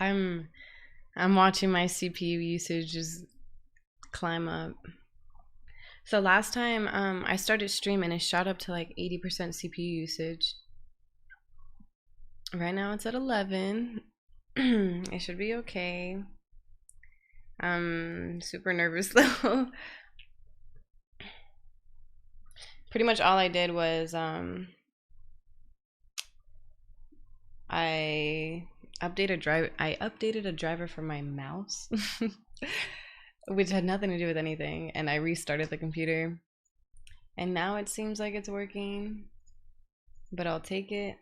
I'm I'm watching my CPU usage just climb up. So last time I started streaming, it shot up to like 80% CPU usage. Right now it's at 11. It should be okay. I'm super nervous though. Pretty much all I did was I I updated a driver for my mouse, which had nothing to do with anything, and I restarted the computer. And now it seems like it's working, but I'll take it.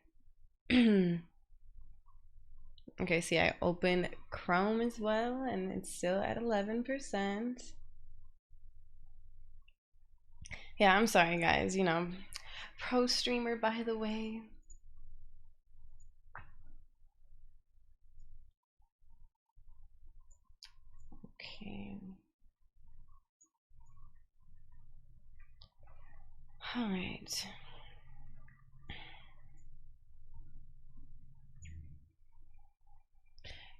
Okay, see, I opened Chrome as well, and it's still at 11%. Yeah, I'm sorry, guys. Pro streamer, by the way. Okay. All right.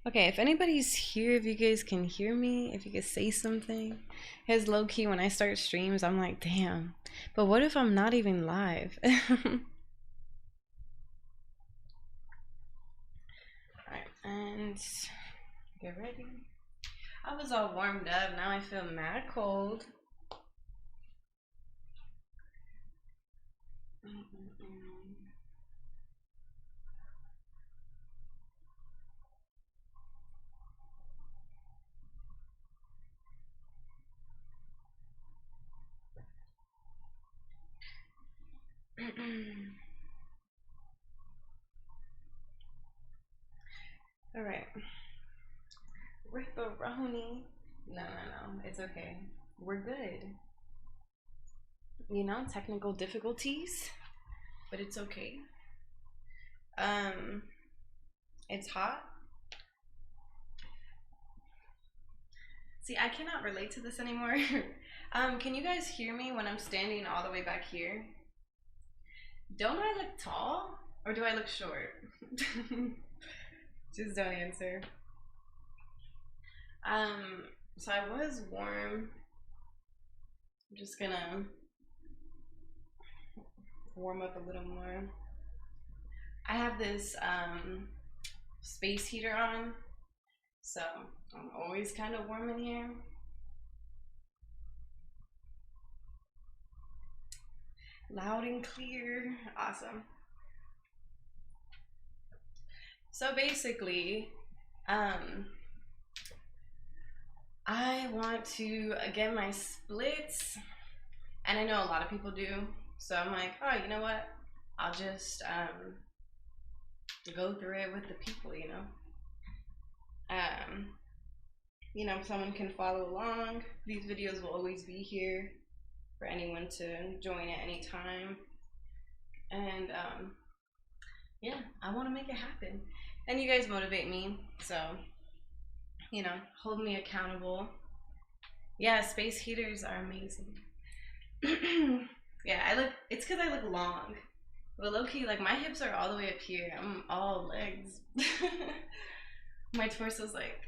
Okay, if anybody's here, if you guys can hear me, if you could say something. Because low key, when I start streams, I'm like, damn. But what if I'm not even live? Alright, and get ready. I was all warmed up, now I feel mad cold. Alright. Ripperoni. No, it's okay. We're good. Technical difficulties, but it's okay. It's hot. See, I cannot relate to this anymore. Can you guys hear me when I'm standing all the way back here? Don't I look tall or do I look short? Just don't answer. So I was warm. I'm just gonna warm up a little more. I have this space heater on, so I'm always kind of warm in here. Loud and clear. Awesome. So basically, I want to get my splits, and I know a lot of people do, so I'm like, oh, you know what? I'll just go through it with the people, someone can follow along. These videos will always be here for anyone to join at any time. And yeah, I want to make it happen. And you guys motivate me, so hold me accountable. Yeah, space heaters are amazing. Yeah, it's because I look long. But low-key, like, my hips are all the way up here. I'm all legs. My torso's like...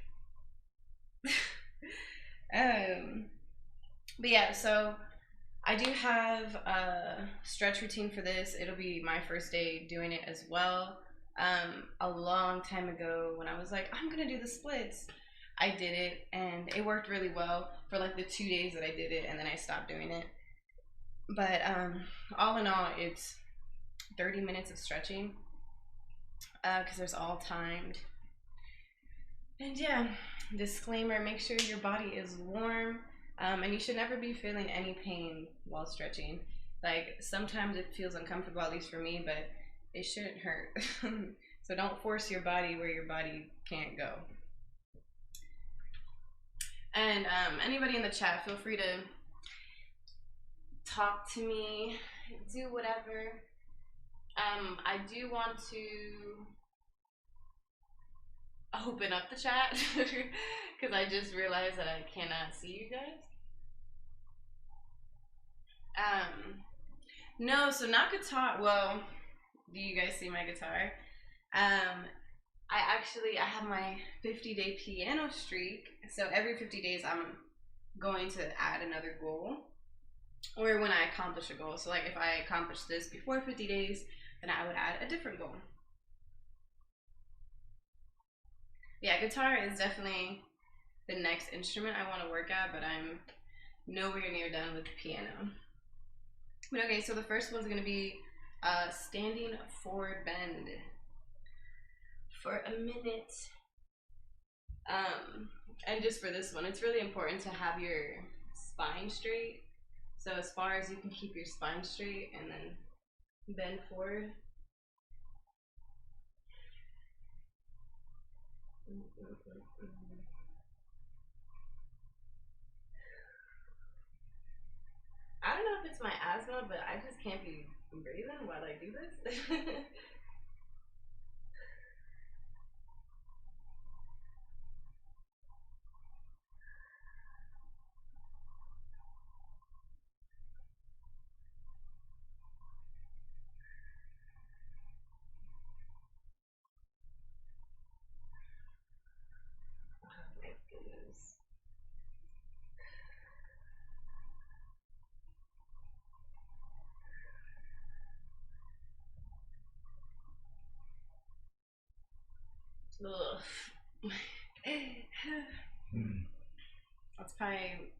But yeah, so I do have a stretch routine for this. It'll be my first day doing it as well. A long time ago when I was like, I'm gonna do the splits, I did it and it worked really well for like the 2 days that I did it, and then I stopped doing it. But all in all, it's 30 minutes of stretching because there's all timed. And yeah, disclaimer, make sure your body is warm, and you should never be feeling any pain while stretching. Like, sometimes it feels uncomfortable, at least for me, but it shouldn't hurt. So don't force your body where your body can't go. And anybody in the chat, feel free to talk to me, do whatever. I do want to open up the chat because I just realized that I cannot see you guys. No, so not guitar. Well, do you guys see my guitar? I have my 50-day piano streak. So every 50 days I'm going to add another goal, or when I accomplish a goal. So like if I accomplish this before 50 days, then I would add a different goal. Yeah, guitar is definitely the next instrument I want to work at, but I'm nowhere near done with the piano. But okay, so the first one's gonna be standing forward bend for a minute. And just for this one, it's really important to have your spine straight. So as far as you can keep your spine straight and then bend forward. I don't know if it's my asthma, but I just can't be breathing while I do this. Oh my goodness. Ugh. That's probably,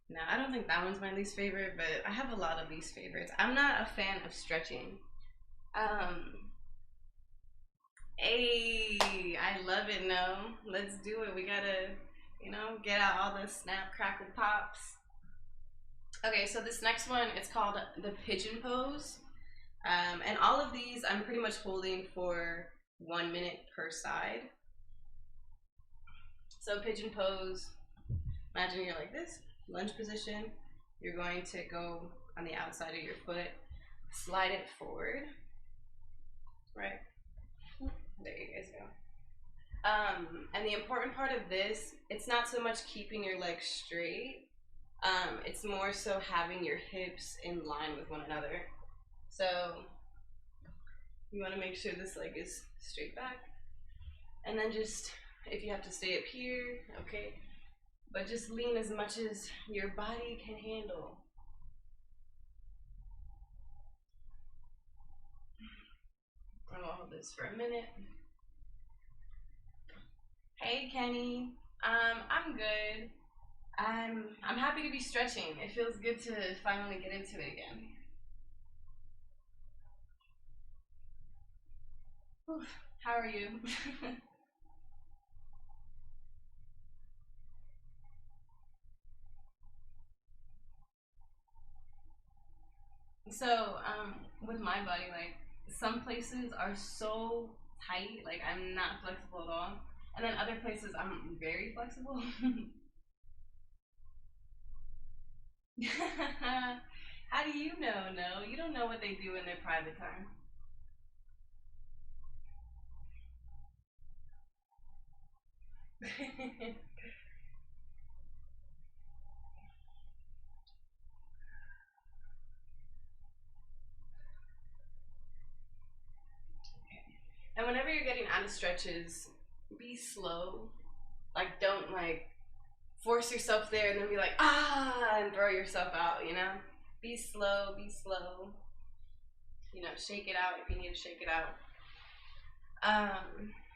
no, I don't think that one's my least favorite, but I have a lot of least favorites. I'm not a fan of stretching. Hey, I love it. No, let's do it. We gotta, get out all the snap, crackle, pops. Okay, so this next one, it's called the pigeon pose. And all of these I'm pretty much holding for 1 minute per side. So pigeon pose, imagine you're like this, lunge position. You're going to go on the outside of your foot, slide it forward, right? There you guys go. And the important part of this, it's not so much keeping your legs straight, it's more so having your hips in line with one another. So you want to make sure this leg is straight back, and then just, if you have to stay up here, okay, but just lean as much as your body can handle. I'm gonna hold this for a minute. Hey Kenny, I'm good. I'm happy to be stretching. It feels good to finally get into it again. Oof, how are you? So, with my body, like, some places are so tight, like I'm not flexible at all. And then other places I'm very flexible. How do you know? No, you don't know what they do in their private time. And whenever you're getting out of stretches, be slow. Like, don't like force yourself there and then be like, ah, and throw yourself out, Be slow, be slow. Shake it out if you need to shake it out. All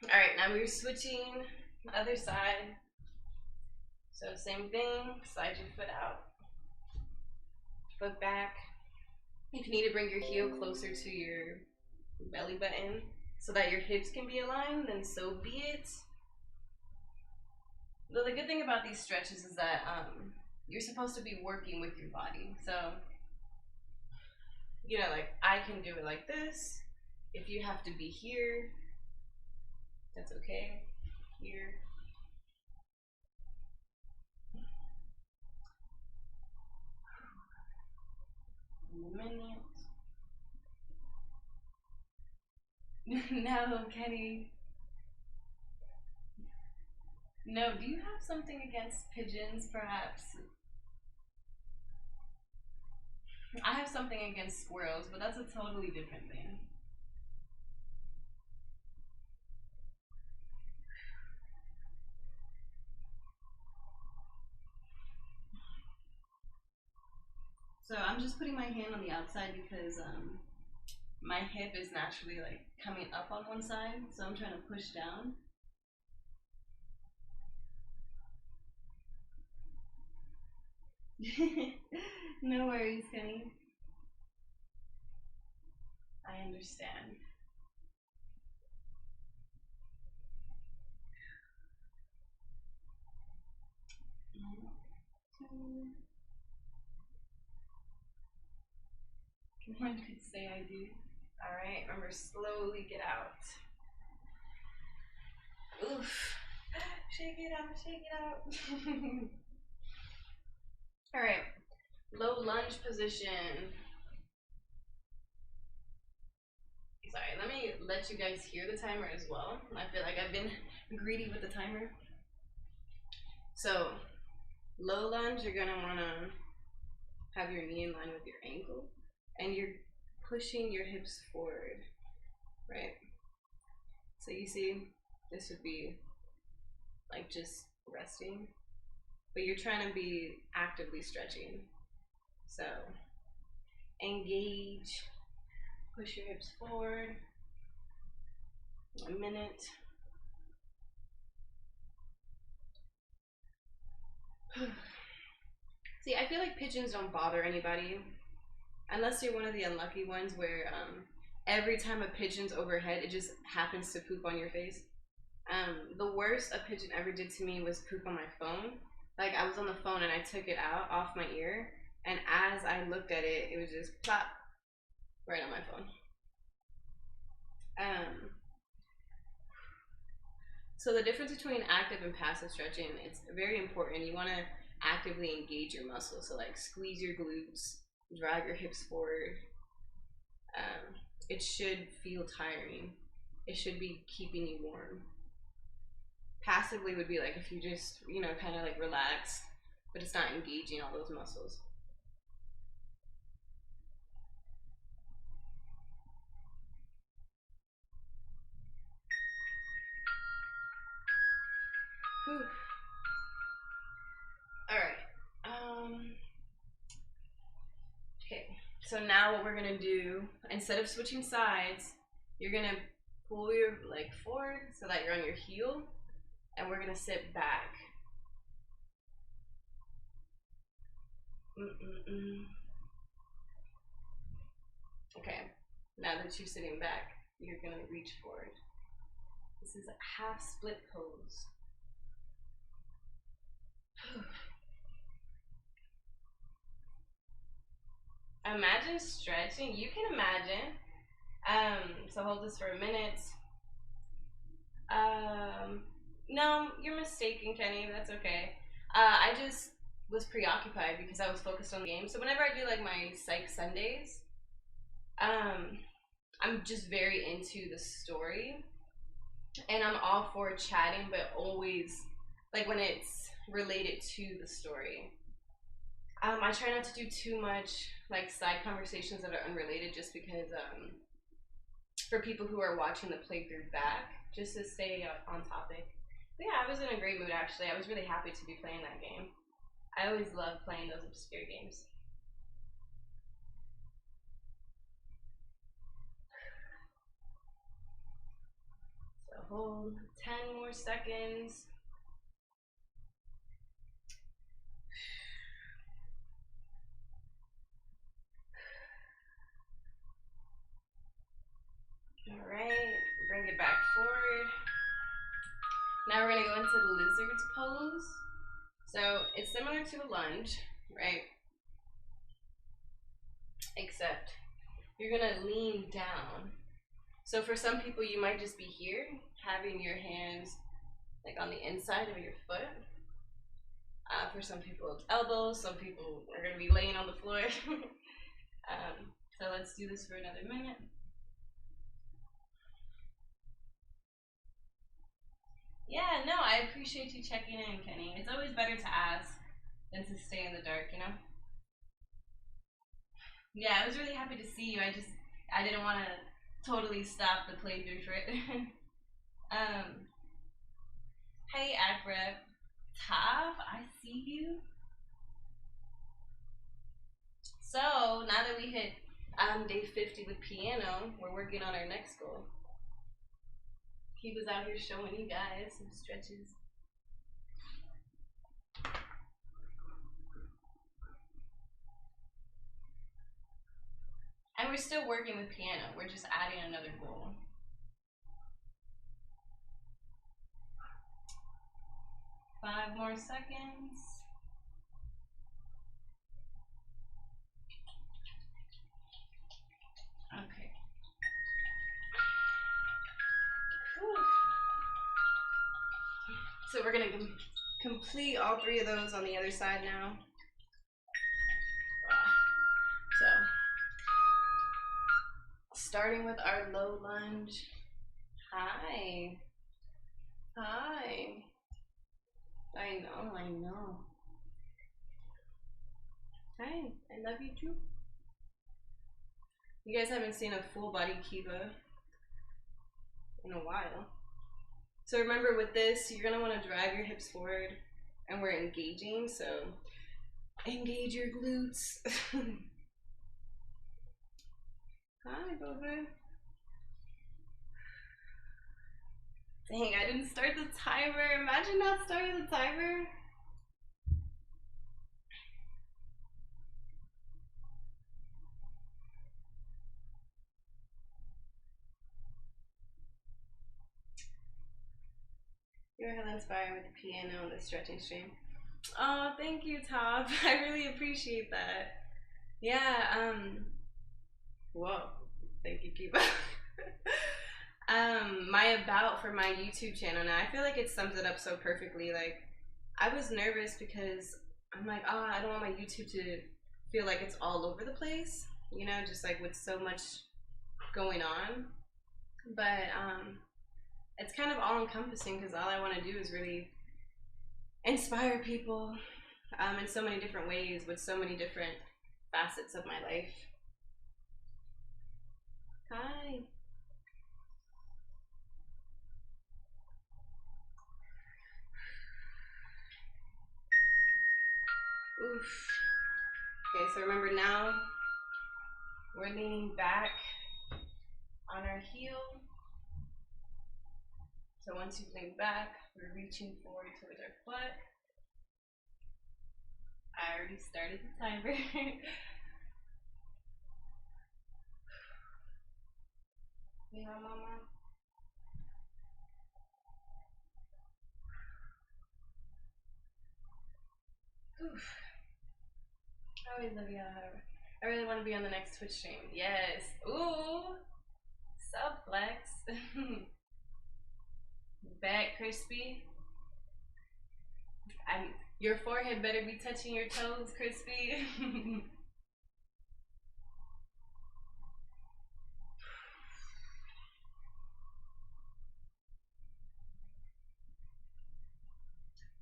right, now we're switching the other side. So same thing, slide your foot out, foot back. If you need to bring your heel closer to your belly button so that your hips can be aligned, then so be it. The good thing about these stretches is that you're supposed to be working with your body. So, like I can do it like this. If you have to be here, that's okay. Here. Minute. No, Kenny. No, do you have something against pigeons, perhaps? I have something against squirrels, but that's a totally different thing. So I'm just putting my hand on the outside because my hip is naturally like coming up on one side, so I'm trying to push down. No worries, Kenny. I understand. One could say I do. Alright, remember, slowly get out. Oof. Shake it out, shake it out. Alright, low lunge position. Sorry, let me let you guys hear the timer as well. I feel like I've been greedy with the timer. So, low lunge, you're gonna wanna have your knee in line with your ankle, and you're pushing your hips forward, right? So you see, this would be like just resting, but you're trying to be actively stretching. So engage, push your hips forward. 1 minute. See, I feel like pigeons don't bother anybody, unless you're one of the unlucky ones where every time a pigeon's overhead, it just happens to poop on your face. The worst a pigeon ever did to me was poop on my phone. Like, I was on the phone and I took it out off my ear, and as I looked at it, it was just plop right on my phone. So the difference between active and passive stretching, it's very important. You want to actively engage your muscles. So like squeeze your glutes, drag your hips forward. It should feel tiring. It should be keeping you warm. Passively would be like if you just, you know, kind of like relax, but it's not engaging all those muscles. Whew. All right. Okay. So now what we're gonna do, instead of switching sides, you're gonna pull your leg forward so that you're on your heel, and we're gonna sit back. Okay. Now that you're sitting back, you're gonna reach forward. This is a half split pose. Imagine stretching. You can imagine. So hold this for a minute. No, you're mistaken, Kenny. That's okay. I just was preoccupied because I was focused on the game. So whenever I do like my psych Sundays, I'm just very into the story, and I'm all for chatting, but always like when it's related to the story. I try not to do too much like side conversations that are unrelated, just because for people who are watching the playthrough back, just to stay on topic. But yeah, I was in a great mood actually. I was really happy to be playing that game. I always love playing those obscure games. So hold 10 more seconds. All right, bring it back forward. Now we're gonna go into the lizard's pose. So it's similar to a lunge, right? Except you're gonna lean down. So for some people, you might just be here, having your hands like on the inside of your foot. For some people, it's elbows. Some people are gonna be laying on the floor. So let's do this for another minute. Yeah, no, I appreciate you checking in, Kenny. It's always better to ask than to stay in the dark, you know? Yeah, I was really happy to see you. I didn't want to totally stop the playthrough for it. Hey, Akrep. Tav, I see you. So now that we hit day 50 with piano, we're working on our next goal. He was out here showing you guys some stretches. And we're still working with piano. We're just adding another goal. Five more seconds. Okay. Whew. So we're gonna complete all three of those on the other side now. So, starting with our low lunge. Hi. Hi. I know. Hi, I love you too. You guys haven't seen a full body Kiva in a while. So remember with this, you're gonna wanna drive your hips forward and we're engaging, so engage your glutes. Hi, Boba. Dang, I didn't start the timer. Imagine not starting the timer. You're hella inspiring with the piano and the stretching stream. Oh, thank you, Top. I really appreciate that. Yeah, whoa. Thank you, Kiva. My about for my YouTube channel now, I feel like it sums it up so perfectly. Like, I was nervous because I'm like, oh, I don't want my YouTube to feel like it's all over the place, you know, just like with so much going on. But it's kind of all encompassing because all I want to do is really inspire people in so many different ways with so many different facets of my life. Hi. Oof. Okay, so remember now we're leaning back on our heel. So once you lean back, we're reaching forward towards our foot. I already started the timer. Yeah, mama. Oof. I always love y'all. I really want to be on the next Twitch stream. Yes. Ooh. Sup, Flex. Back crispy. Your forehead better be touching your toes, crispy.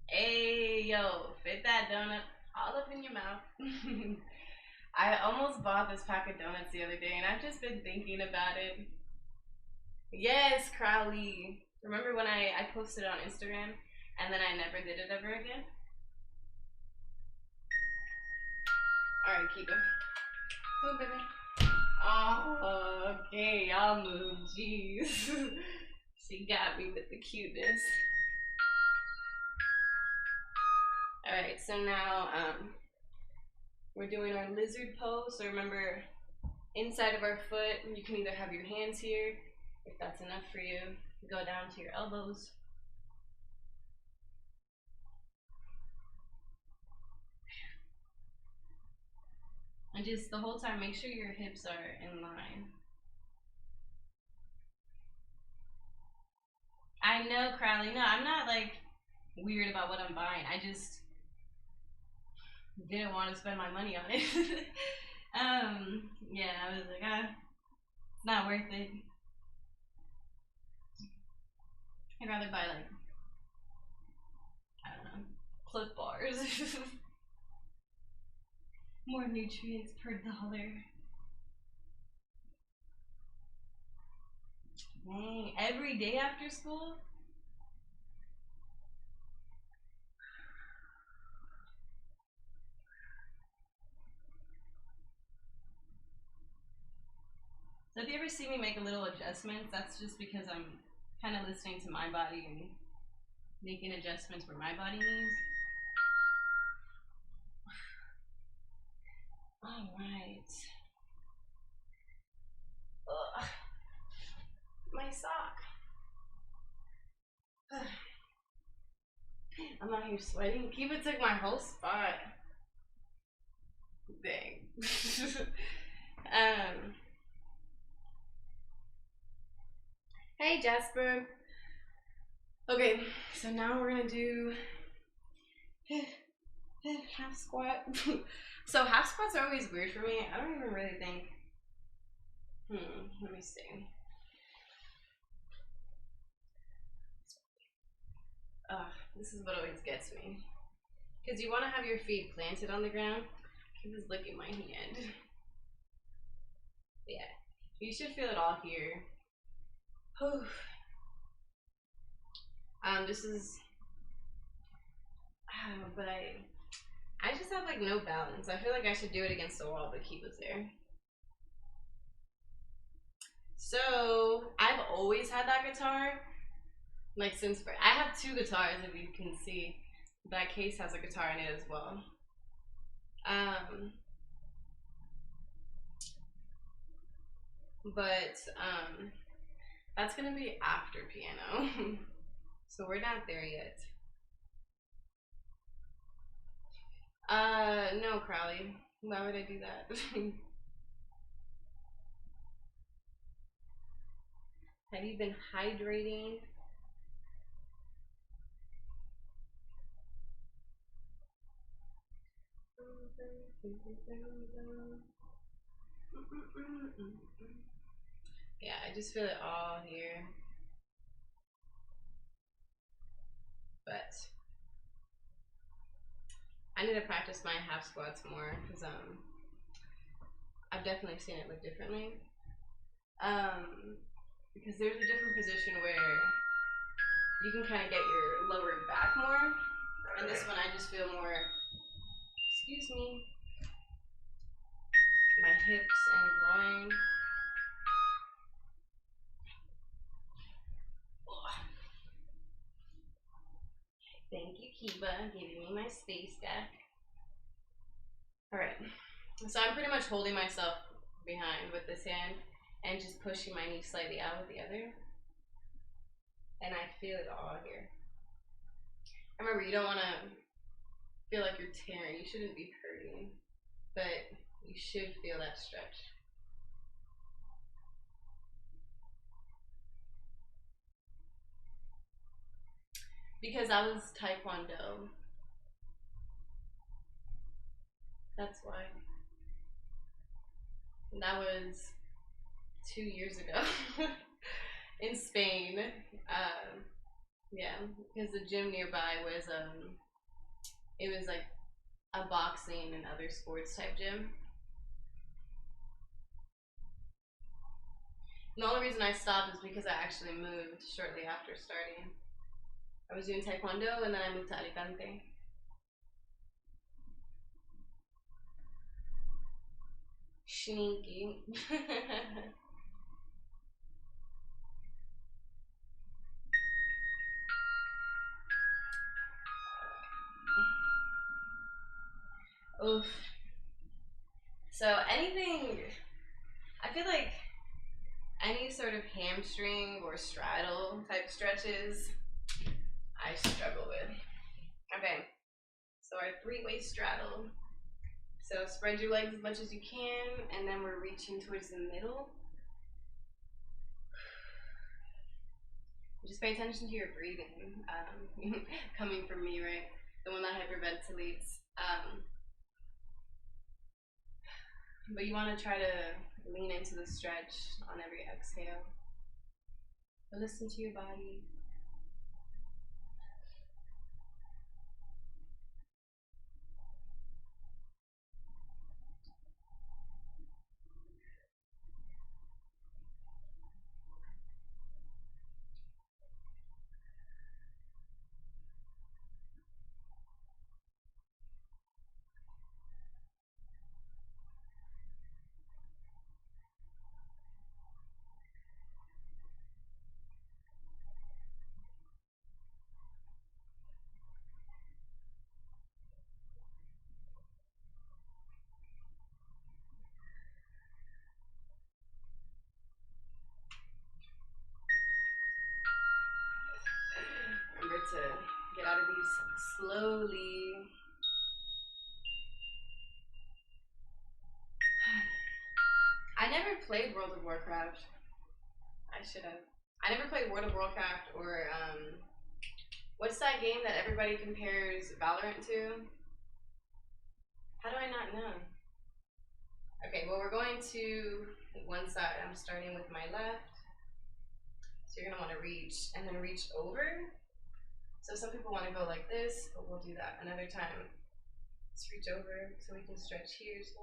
Hey, yo, fit that donut all up in your mouth. I almost bought this pack of donuts the other day, and I've just been thinking about it. Yes, Crowley. Remember when I posted on Instagram, and then I never did it ever again? Alright, keep it. Move, baby. Oh, okay, y'all move. Jeez. She got me with the cuteness. Alright, so now we're doing our lizard pose. So remember, inside of our foot, you can either have your hands here, if that's enough for you. Go down to your elbows. And just the whole time, make sure your hips are in line. I know, Crowley. No, I'm not like weird about what I'm buying. I just didn't want to spend my money on it. Yeah, I was like, it's not worth it. I'd rather buy like, I don't know, Cliff Bars. More nutrients per dollar. Dang, every day after school? So if you ever see me make a little adjustments, that's just because I'm kind of listening to my body and making adjustments where my body needs. All right. Ugh. My sock. I'm out here sweating. Kiva took my whole spot. Dang. Hey Jasper. Okay, so now we're gonna do half squat. So half squats are always weird for me. I don't even really think. Let me see. This is what always gets me. Because you want to have your feet planted on the ground. He was licking my hand. Yeah, you should feel it all here. Whew. This is, but I just have like no balance. I feel like I should do it against the wall, but he was there. So I've always had that guitar, like since I have two guitars, if you can see. That case has a guitar in it as well. But that's gonna be after piano. So we're not there yet. No, Crowley. Why would I do that? Have you been hydrating? Yeah, I just feel it all here. But I need to practice my half squats more because I've definitely seen it look differently. Because there's a different position where you can kind of get your lower back more, and this one I just feel more, excuse me, my hips and groin. Thank you, Kiba, giving me my space back. Alright, so I'm pretty much holding myself behind with this hand and just pushing my knee slightly out with the other. And I feel it all here. Remember, you don't want to feel like you're tearing. You shouldn't be hurting, but you should feel that stretch. Because I was Taekwondo. That's why. And that was 2 years ago in Spain. Yeah, because the gym nearby was it was like a boxing and other sports type gym. And the only reason I stopped is because I actually moved shortly after starting. I was doing Taekwondo and then I moved to Alicante. Sneaky. Oof. So anything, I feel like any sort of hamstring or straddle type stretches, I struggle with. Okay, so our 3-way straddle. So spread your legs as much as you can, and then we're reaching towards the middle. Just pay attention to your breathing, coming from me, right? The one that hyperventilates. But you want to try to lean into the stretch on every exhale. But listen to your body. remember to get out of these slowly. I never played World of Warcraft. I should have. I never played World of Warcraft or what's that game that everybody compares Valorant to? How do I not know? Okay, well, we're going to one side. I'm starting with my left. So you're gonna want to reach and then reach over. So some people want to go like this, but we'll do that another time. Let's reach over so we can stretch here. So.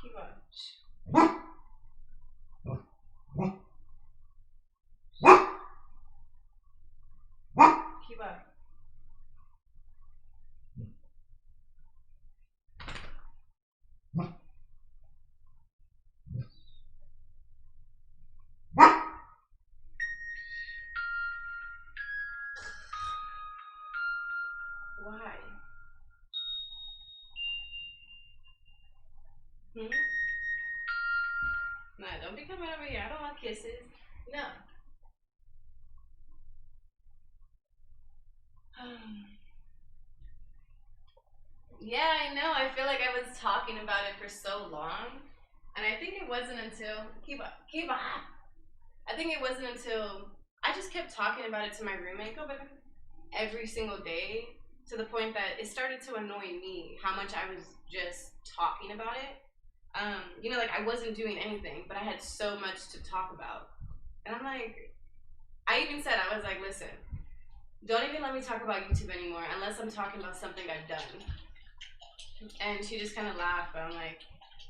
Keep on. Keep up. Why? Nah, don't be coming over here. I don't want kisses. No. Yeah, I know. I feel like I was talking about it for so long. And I think it wasn't until keep up. I think it wasn't until I just kept talking about it to my roommate every single day, to the point that it started to annoy me how much I was just talking about it. You know, like I wasn't doing anything, but I had so much to talk about. And I'm like, I even said, I was like, listen, don't even let me talk about YouTube anymore unless I'm talking about something I've done. And she just kind of laughed, but I'm like,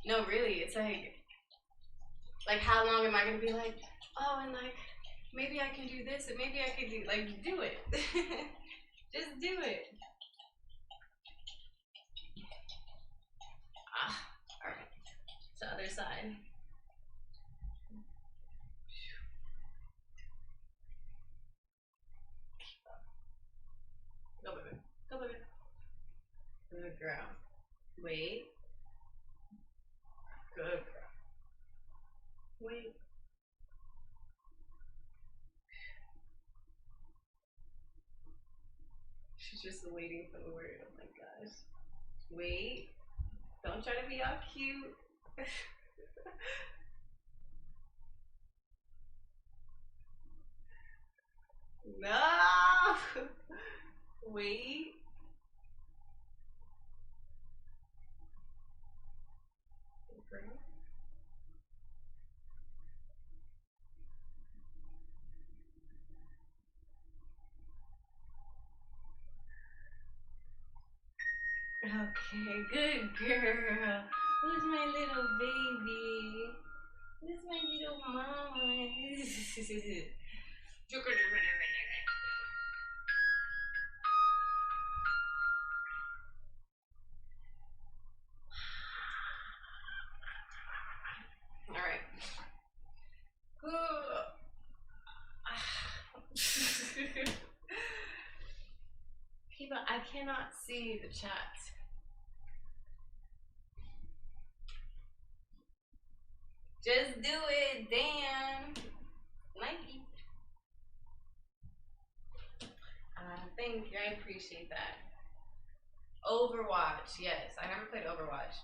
no, really, it's like how long am I gonna be like, oh, and like maybe I can do this and maybe I can do, like, do it. Just do it. All right, to the other side. Go, baby. Go, baby. Good girl. Wait. Good girl. Wait. She's just waiting for the word. Oh my gosh. Wait. Don't try to be all cute. No. Wait. Okay, good girl. Who's my little baby? Who's my little mama? All right. People, I cannot see the chat. Just do it, damn. Nike. Thank you, I appreciate that. Overwatch, yes. I never played Overwatch.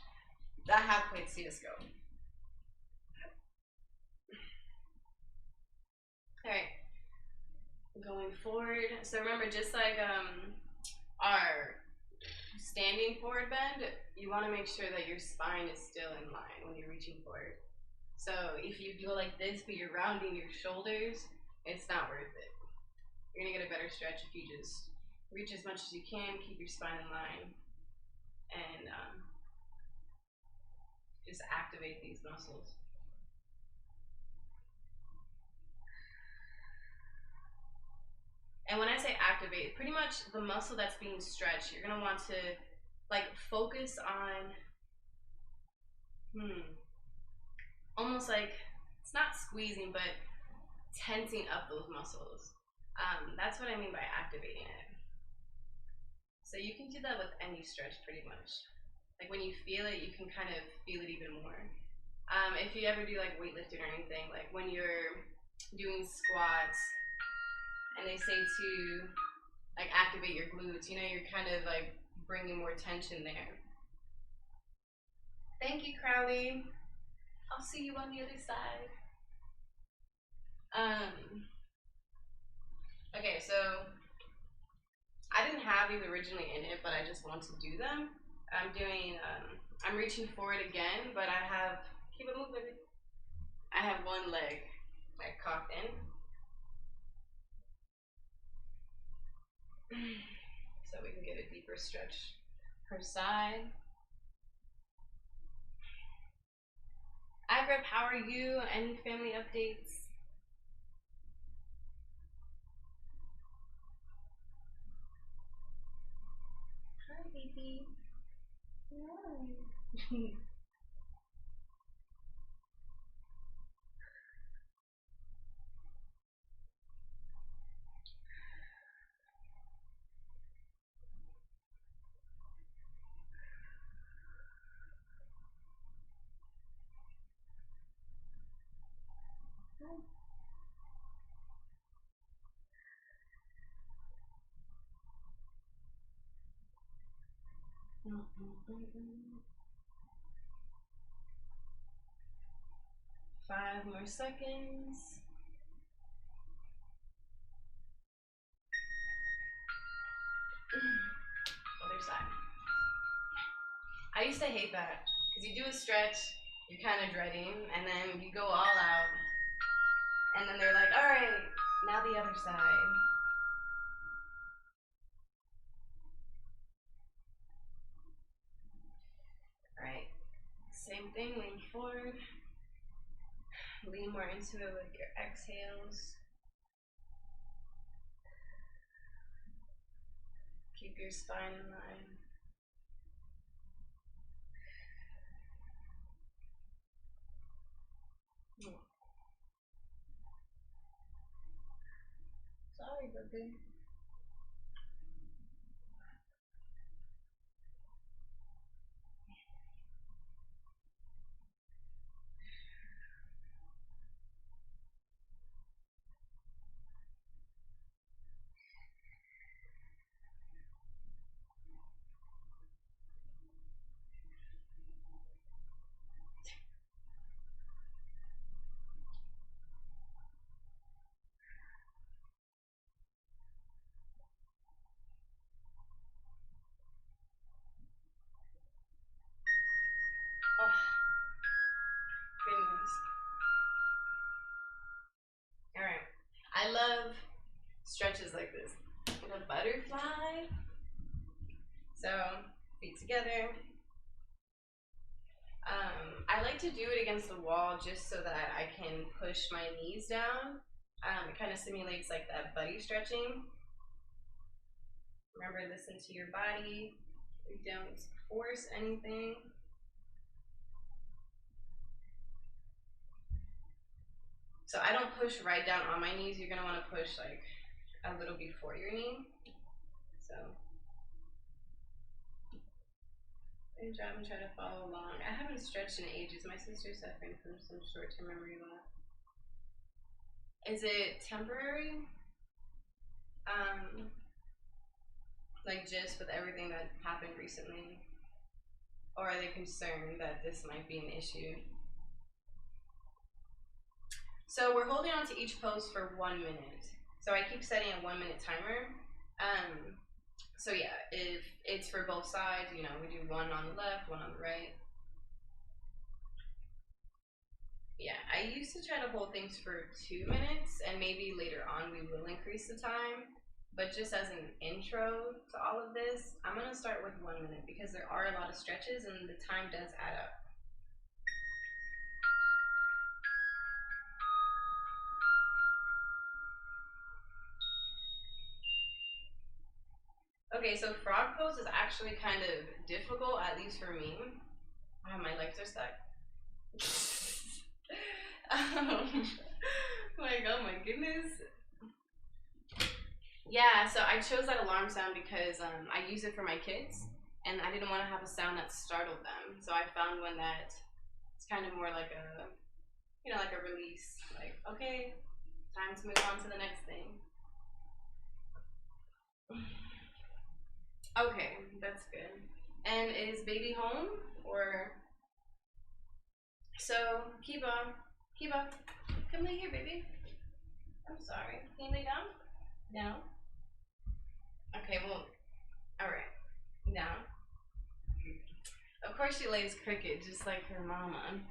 I have played CSGO. Alright. Going forward. So remember, just like our standing forward bend, you want to make sure that your spine is still in line when you're reaching forward. So if you go like this but you're rounding your shoulders, it's not worth it. You're gonna get a better stretch if you just reach as much as you can, keep your spine in line, and just activate these muscles. And when I say activate, activate pretty much the muscle that's being stretched. You're gonna want to like focus on almost like, it's not squeezing, but tensing up those muscles. That's what I mean by activating it. So you can do that with any stretch pretty much. Like when you feel it, you can kind of feel it even more. If you ever do like weightlifting or anything, like when you're doing squats and they say to like activate your glutes, you know, you're kind of like bringing more tension there. Thank you, Crowley. I'll see you on the other side. Okay, so I didn't have these originally in it, but I just want to do them. I'm reaching forward again, but I have, keep it moving. I have one leg like cocked in. So we can get a deeper stretch per side. Agra, how are you? Any family updates? Hi, baby. Hi. Five more seconds. Other side. I used to hate that because you do a stretch, you're kind of dreading, and then you go all out, and then they're like, all right, now the other side. All right, same thing, lean forward. Lean more into it with your exhales. Keep your spine in line. Sorry, baby. Oh, goodness. All right. I love stretches like this. The butterfly. So, feet together. I like to do it against the wall just so that I can push my knees down. It kind of simulates like that buddy stretching. Remember, listen to your body. We don't force anything. So I don't push right down on my knees. You're gonna want to push like a little before your knee. So good job and try to follow along. I haven't stretched in ages. My sister's suffering from some short-term memory loss. Is it temporary? Like just with everything that happened recently? Or are they concerned that this might be an issue? So we're holding on to each pose for 1 minute. So I keep setting a 1 minute timer. So yeah, if it's for both sides, you know, we do one on the left, one on the right. Yeah, I used to try to hold things for 2 minutes, and maybe later on we will increase the time. But just as an intro to all of this, I'm gonna start with 1 minute because there are a lot of stretches and the time does add up. Okay, so frog pose is actually kind of difficult, at least for me. Wow, my legs are stuck. Like, oh my goodness. Yeah, so I chose that alarm sound because I use it for my kids, and I didn't want to have a sound that startled them. So I found one that it's kind of more like a, you know, like a release. Like, okay, time to move on to the next thing. Okay, that's good. And is baby home or? So Kiba, come lay here, baby. I'm sorry. Can you lay down? Down. Okay, well, all right. Down. Of course she lays crooked, just like her mama.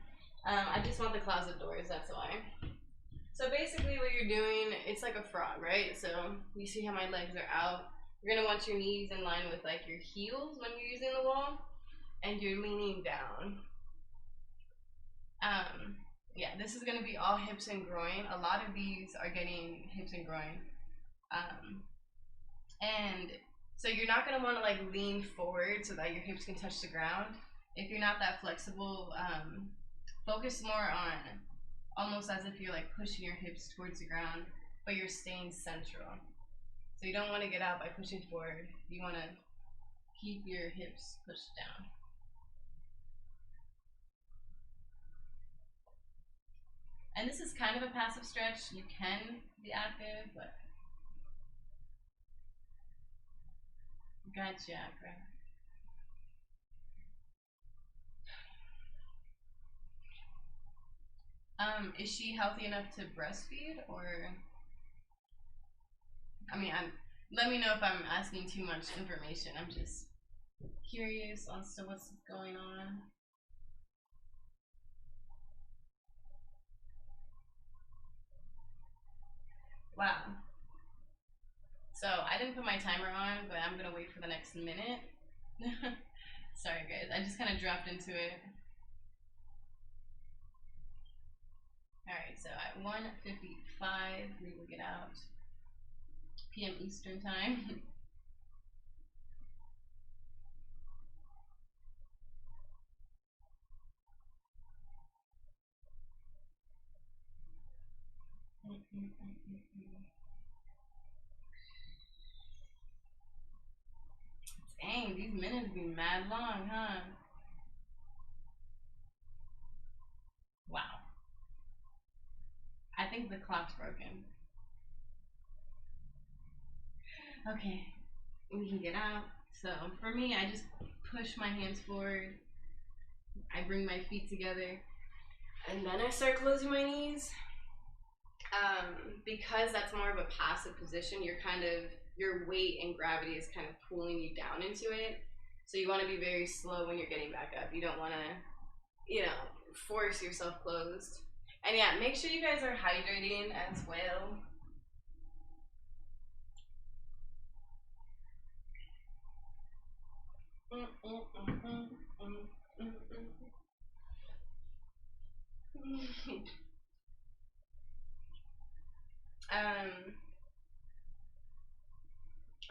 I just want the closet doors, that's why. So basically what you're doing, it's like a frog, right? So you see how my legs are out. You're gonna want your knees in line with like your heels when you're using the wall, and you're leaning down. Yeah, this is gonna be all hips and groin. A lot of these are getting hips and groin. And so you're not gonna wanna like lean forward so that your hips can touch the ground. If you're not that flexible, focus more on almost as if you're like pushing your hips towards the ground, but you're staying central. So you don't wanna get out by pushing forward. You wanna keep your hips pushed down. And this is kind of a passive stretch. You can be active, but gotcha, right. Is she healthy enough to breastfeed, or? I mean, let me know if I'm asking too much information. I'm just curious as to what's going on. Wow. So I didn't put my timer on, but I'm gonna wait for the next minute. Sorry guys, I just kind of dropped into it. Alright, so at 1:55 we will get out. PM Eastern time. Dang, these minutes be mad long, huh? Wow. I think the clock's broken. Okay, we can get out. So for me, I just push my hands forward. I bring my feet together, and then I start closing my knees. Because that's more of a passive position, your weight and gravity is kind of pulling you down into it. So you want to be very slow when you're getting back up. You don't want to, force yourself closed. And yeah, make sure you guys are hydrating as well.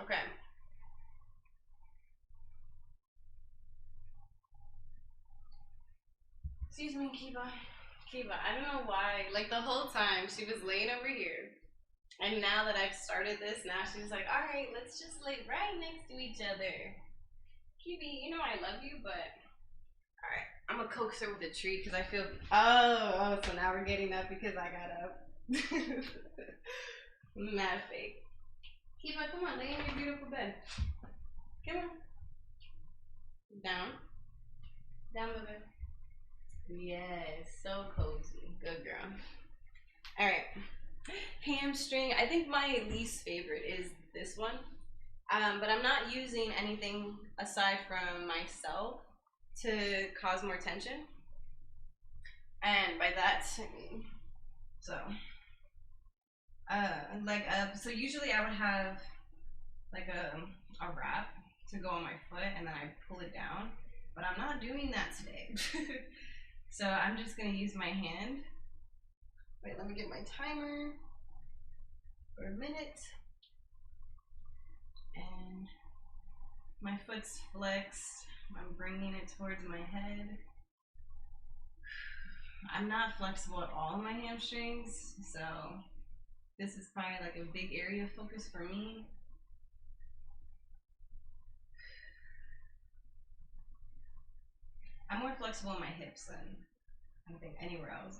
Okay. Excuse me, Kiba. I don't know why. Like the whole time she was laying over here. And now that I've started this, now she's like, all right, let's just lay right next to each other. Kibi, you know I love you, but all right, I'm gonna coax her with a treat because I feel. Oh, so now we're getting up because I got up. Mad fake. Kiba, come on, lay in your beautiful bed. Come on. Down. Down the bed. Yes, so cozy. Good girl. All right. Hamstring. I think my least favorite is this one. But I'm not using anything aside from myself to cause more tension. And by that, I mean, so, leg up. So usually I would have like a wrap to go on my foot and then I pull it down. But I'm not doing that today. So I'm just gonna use my hand. Wait, let me get my timer for a minute. And My foot's flexed. I'm bringing it towards my head. I'm not flexible at all in my hamstrings, so this is probably like a big area of focus for me. I'm more flexible in my hips than I think anywhere else.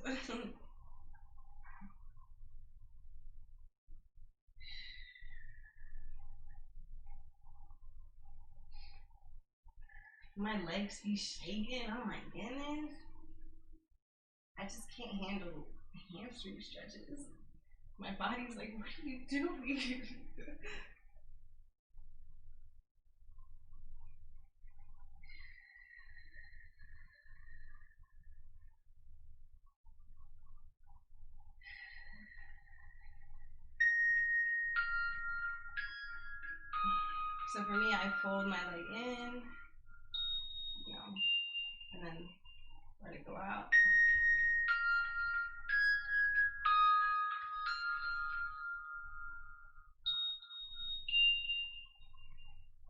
My legs be shaking. Oh my goodness. I just can't handle hamstring stretches. My body's like, what are you doing? So for me, I fold my leg in, you know, and then let it go out.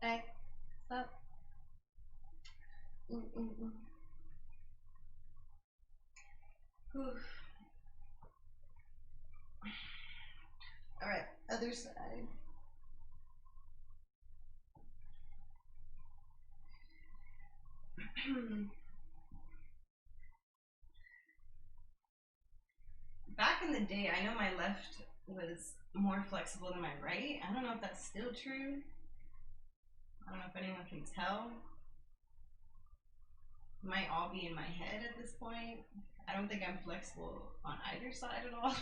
Hey, stop. All right, other side. Back in the day, I know my left was more flexible than my right. I don't know if that's still true. I don't know if anyone can tell. It might all be in my head at this point. I don't think I'm flexible on either side at all.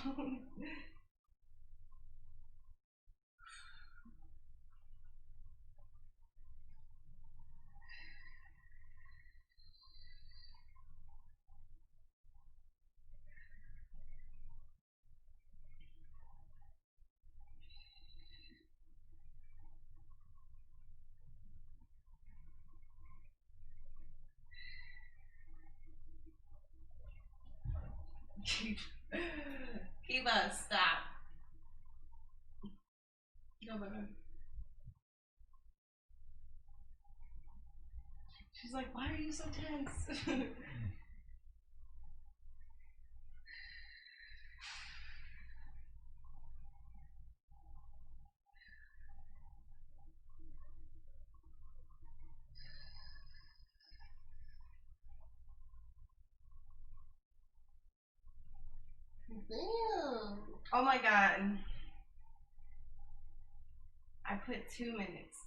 Kiva, stop. No, but she's like, why are you so tense? Damn. Oh my god. I put 2 minutes.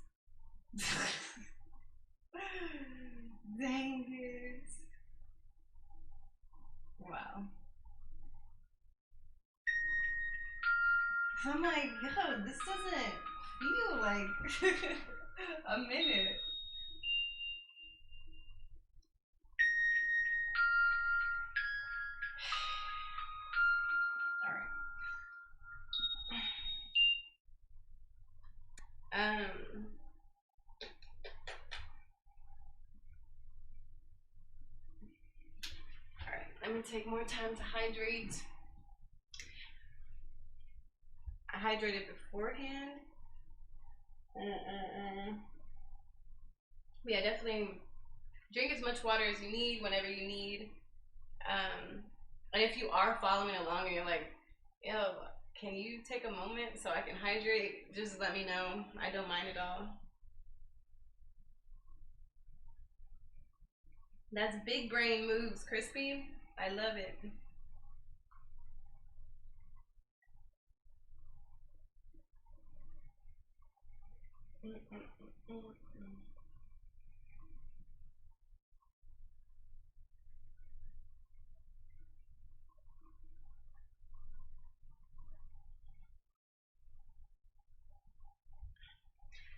Dang it. Wow. I'm like, yo, this doesn't feel like a minute. Alright. Alright, let me take more time to hydrate. I hydrated beforehand. But yeah, definitely drink as much water as you need whenever you need. And if you are following along and you're like, yo, can you take a moment so I can hydrate? Just let me know. I don't mind at all. That's big brain moves, Crispy. I love it.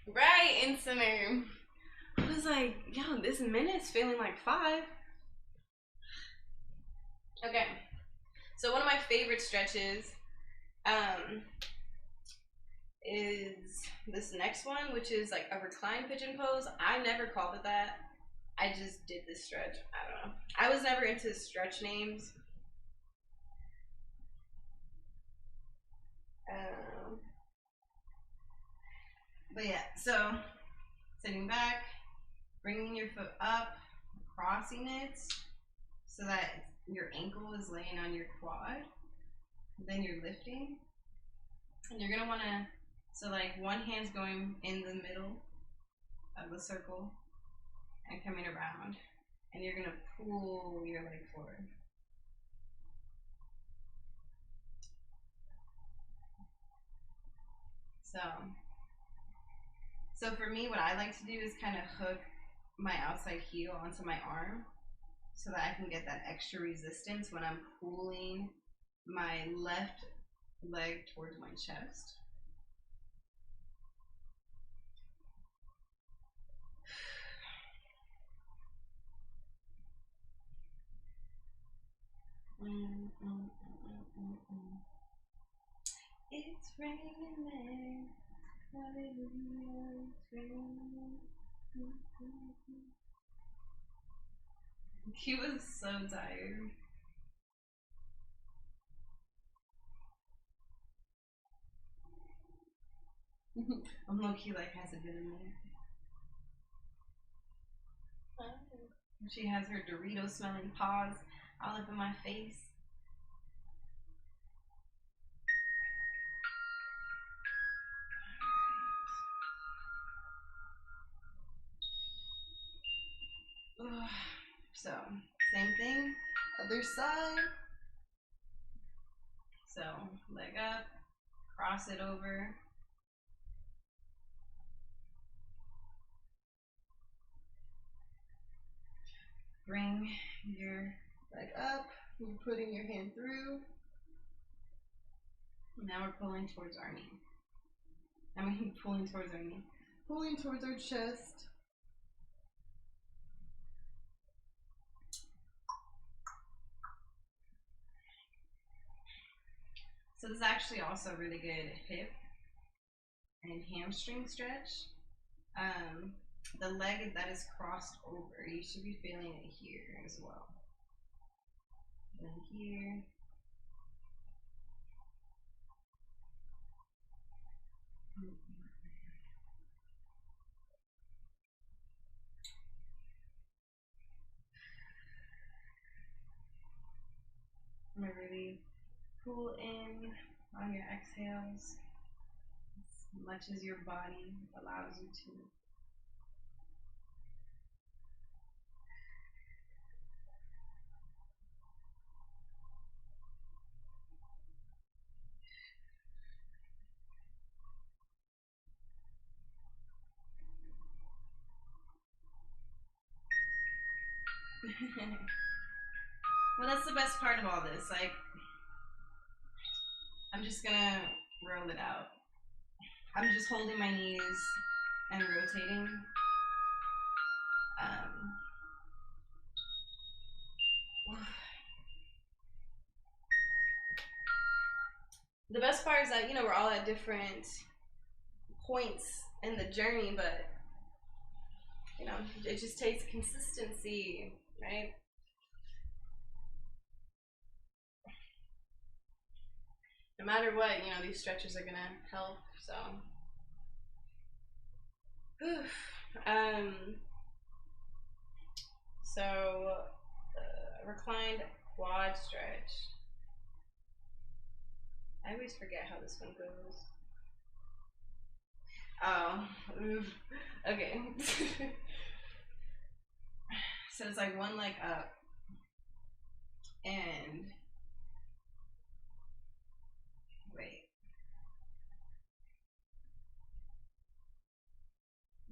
Right, Insimer. I was like, yo, this minute's feeling like 5. Okay, so one of my favorite stretches is this next one, which is like a recline pigeon pose. I never called it that. I just did this stretch. I don't know. I was never into stretch names. But yeah, so Sitting back, bringing your foot up, crossing it so that your ankle is laying on your quad. Then you're lifting. And you're gonna wanna, so like one hand's going in the middle of the circle and coming around. And you're gonna pull your leg forward. So for me, what I like to do is kind of hook my outside heel onto my arm so that I can get that extra resistance when I'm pulling my left leg towards my chest. It's raining there. Hallelujah, it's raining. He was so tired. I'm low-key like, has it been a minute? She has her Dorito smelling paws all up in my face. So, same thing, other side. So, leg up, cross it over. Bring your leg up, you're putting your hand through. Now we're pulling towards our knee. Pulling towards our knee. Pulling towards our chest. So this is actually also a really good hip and hamstring stretch. The leg that is crossed over, you should be feeling it here as well. And here. I'm gonna really pull in on your exhales as much as your body allows you to. Well, that's the best part of all this. Like, I'm just gonna roll it out. I'm just holding my knees and rotating. The best part is that, you know, we're all at different points in the journey, but, you know, it just takes consistency, right? No matter what, you know, these stretches are gonna help, so. Reclined quad stretch. I always forget how this one goes. Oh, okay. So it's like one leg up and wait.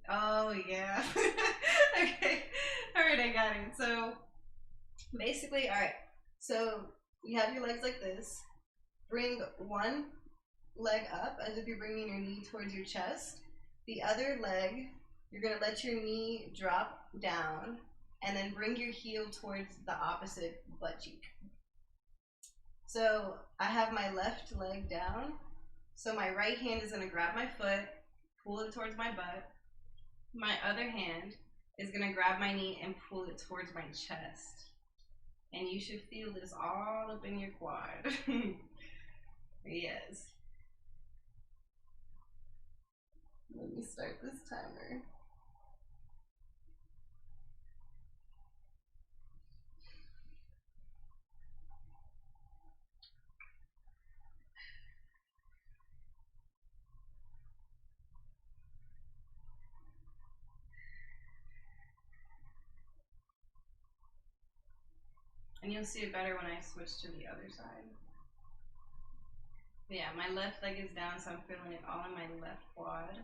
Oh yeah. Okay. All right, I got it. So basically, all right. So you have your legs like this. Bring one leg up as if you're bringing your knee towards your chest. The other leg, you're gonna let your knee drop down and then bring your heel towards the opposite butt cheek. So I have my left leg down. So my right hand is gonna grab my foot, pull it towards my butt. My other hand is gonna grab my knee and pull it towards my chest. And you should feel this all up in your quad. Yes. Let me start this timer. And you'll see it better when I switch to the other side. But yeah, my left leg is down, so I'm feeling it all in my left quad.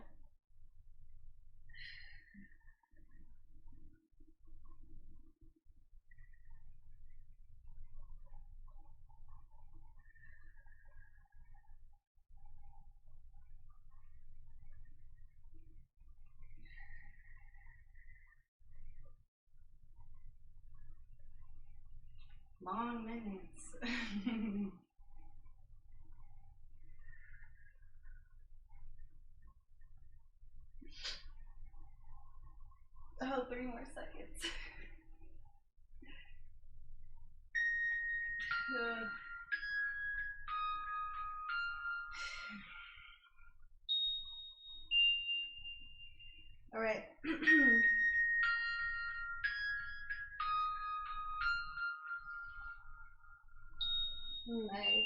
Long minutes. Oh, 3 more seconds. All right. Nice.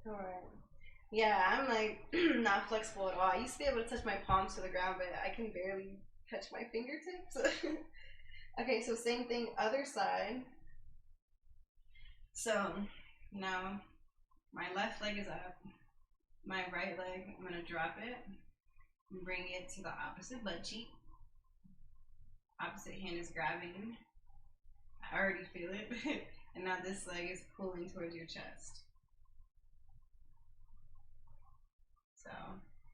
All right. Yeah, I'm like not flexible at all. I used to be able to touch my palms to the ground, but I can barely touch my fingertips. Okay, so same thing, other side. So now my left leg is up. My right leg, I'm gonna drop it and bring it to the opposite butt cheek. Opposite hand is grabbing. I already feel it. And now this leg is pulling towards your chest. So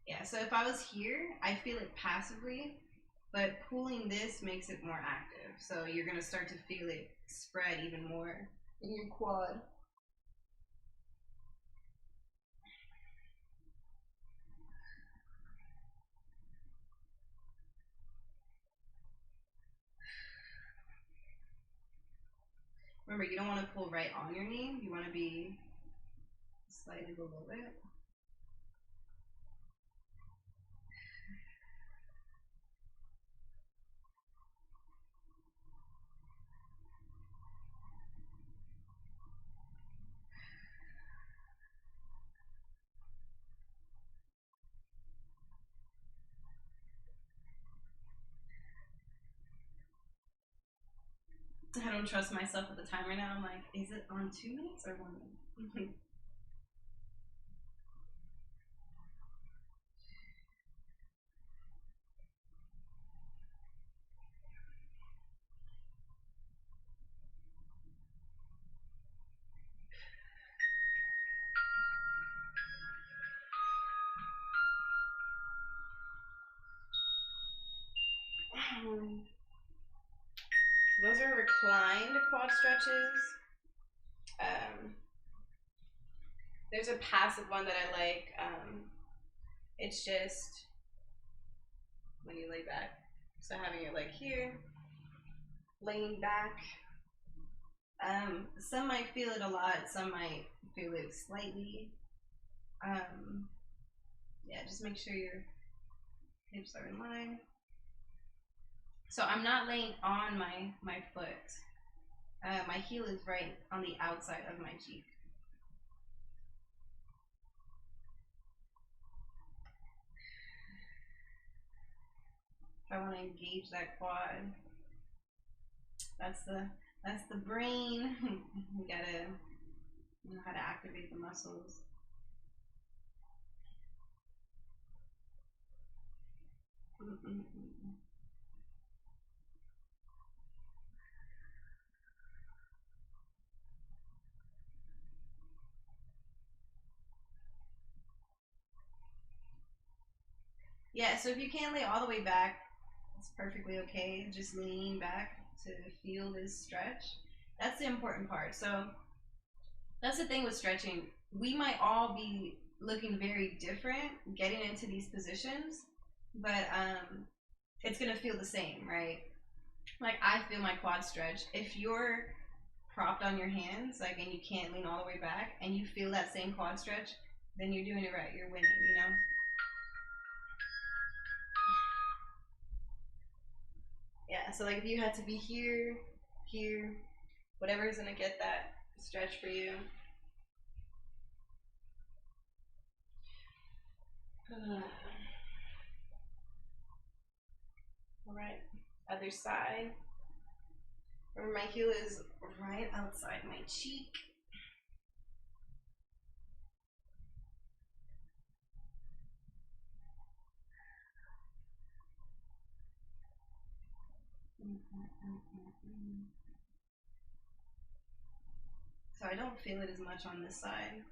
yeah, so if I was here, I feel it passively, but pulling this makes it more active. So you're gonna start to feel it spread even more in your quad. Remember, you don't want to pull right on your knee. You want to be slightly below it. I don't trust myself with the timer now. I'm like, is it on 2 minutes or 1 minute? So those are reclined quad stretches. There's a passive one that I like. It's just when you lay back. So having your leg here, laying back. Some might feel it a lot, some might feel it slightly. Yeah, just make sure your hips are in line. So I'm not laying on my foot. My heel is right on the outside of my cheek. If I want to engage that quad, that's the brain. You gotta know how to activate the muscles. Yeah, so if you can't lay all the way back, it's perfectly okay. Just lean back to feel this stretch. That's the important part. So that's the thing with stretching. We might all be looking very different getting into these positions, but it's gonna feel the same, right? Like I feel my quad stretch. If you're propped on your hands, like, and you can't lean all the way back, and you feel that same quad stretch, then you're doing it right. You're winning, you know. Yeah. So like, if you had to be here, here, whatever is gonna get that stretch for you. All right, other side. Remember, my heel is right outside my cheek. So I don't feel it as much on this side.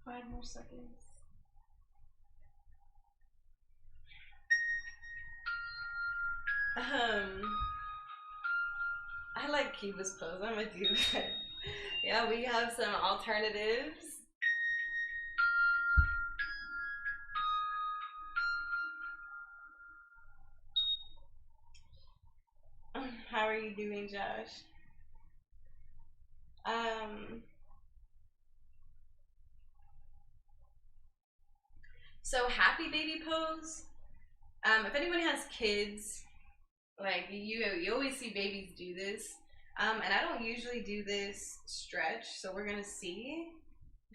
Five more seconds. I like Cuba's pose. I'm gonna do that. Yeah, we have some alternatives. How are you doing, Josh? So happy baby pose. If anyone has kids, like you always see babies do this. And I don't usually do this stretch, so we're gonna see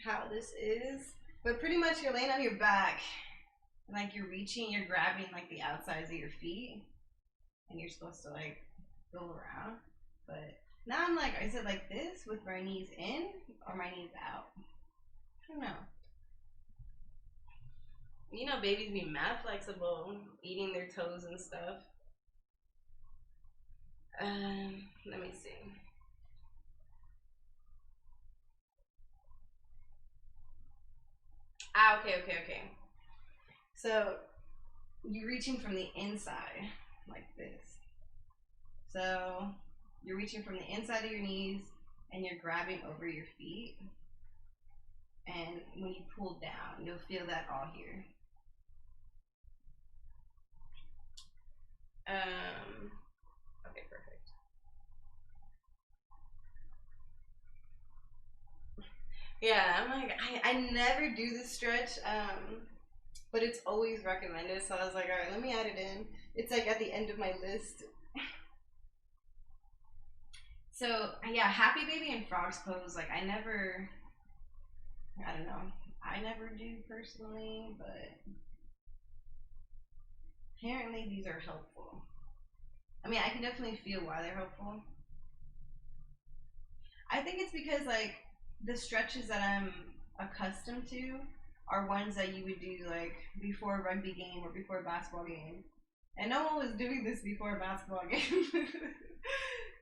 how this is. But pretty much you're laying on your back, and like you're reaching, you're grabbing like the outsides of your feet, and you're supposed to like go around. But now I'm like, is it like this with my knees in or my knees out? I don't know. You know, babies be mad flexible, eating their toes and stuff. Let me see. Okay. So you're reaching from the inside, like this. So you're reaching from the inside of your knees, and you're grabbing over your feet. And when you pull down, you'll feel that all here. Okay, perfect. Yeah, I'm like, I never do this stretch, but it's always recommended. So I was like, all right, let me add it in. It's like at the end of my list. So yeah, happy baby and frogs pose. Like I don't know, I never do personally, but apparently these are helpful. I mean, I can definitely feel why they're helpful. I think it's because like the stretches that I'm accustomed to are ones that you would do like before a rugby game or before a basketball game. And no one was doing this before a basketball game.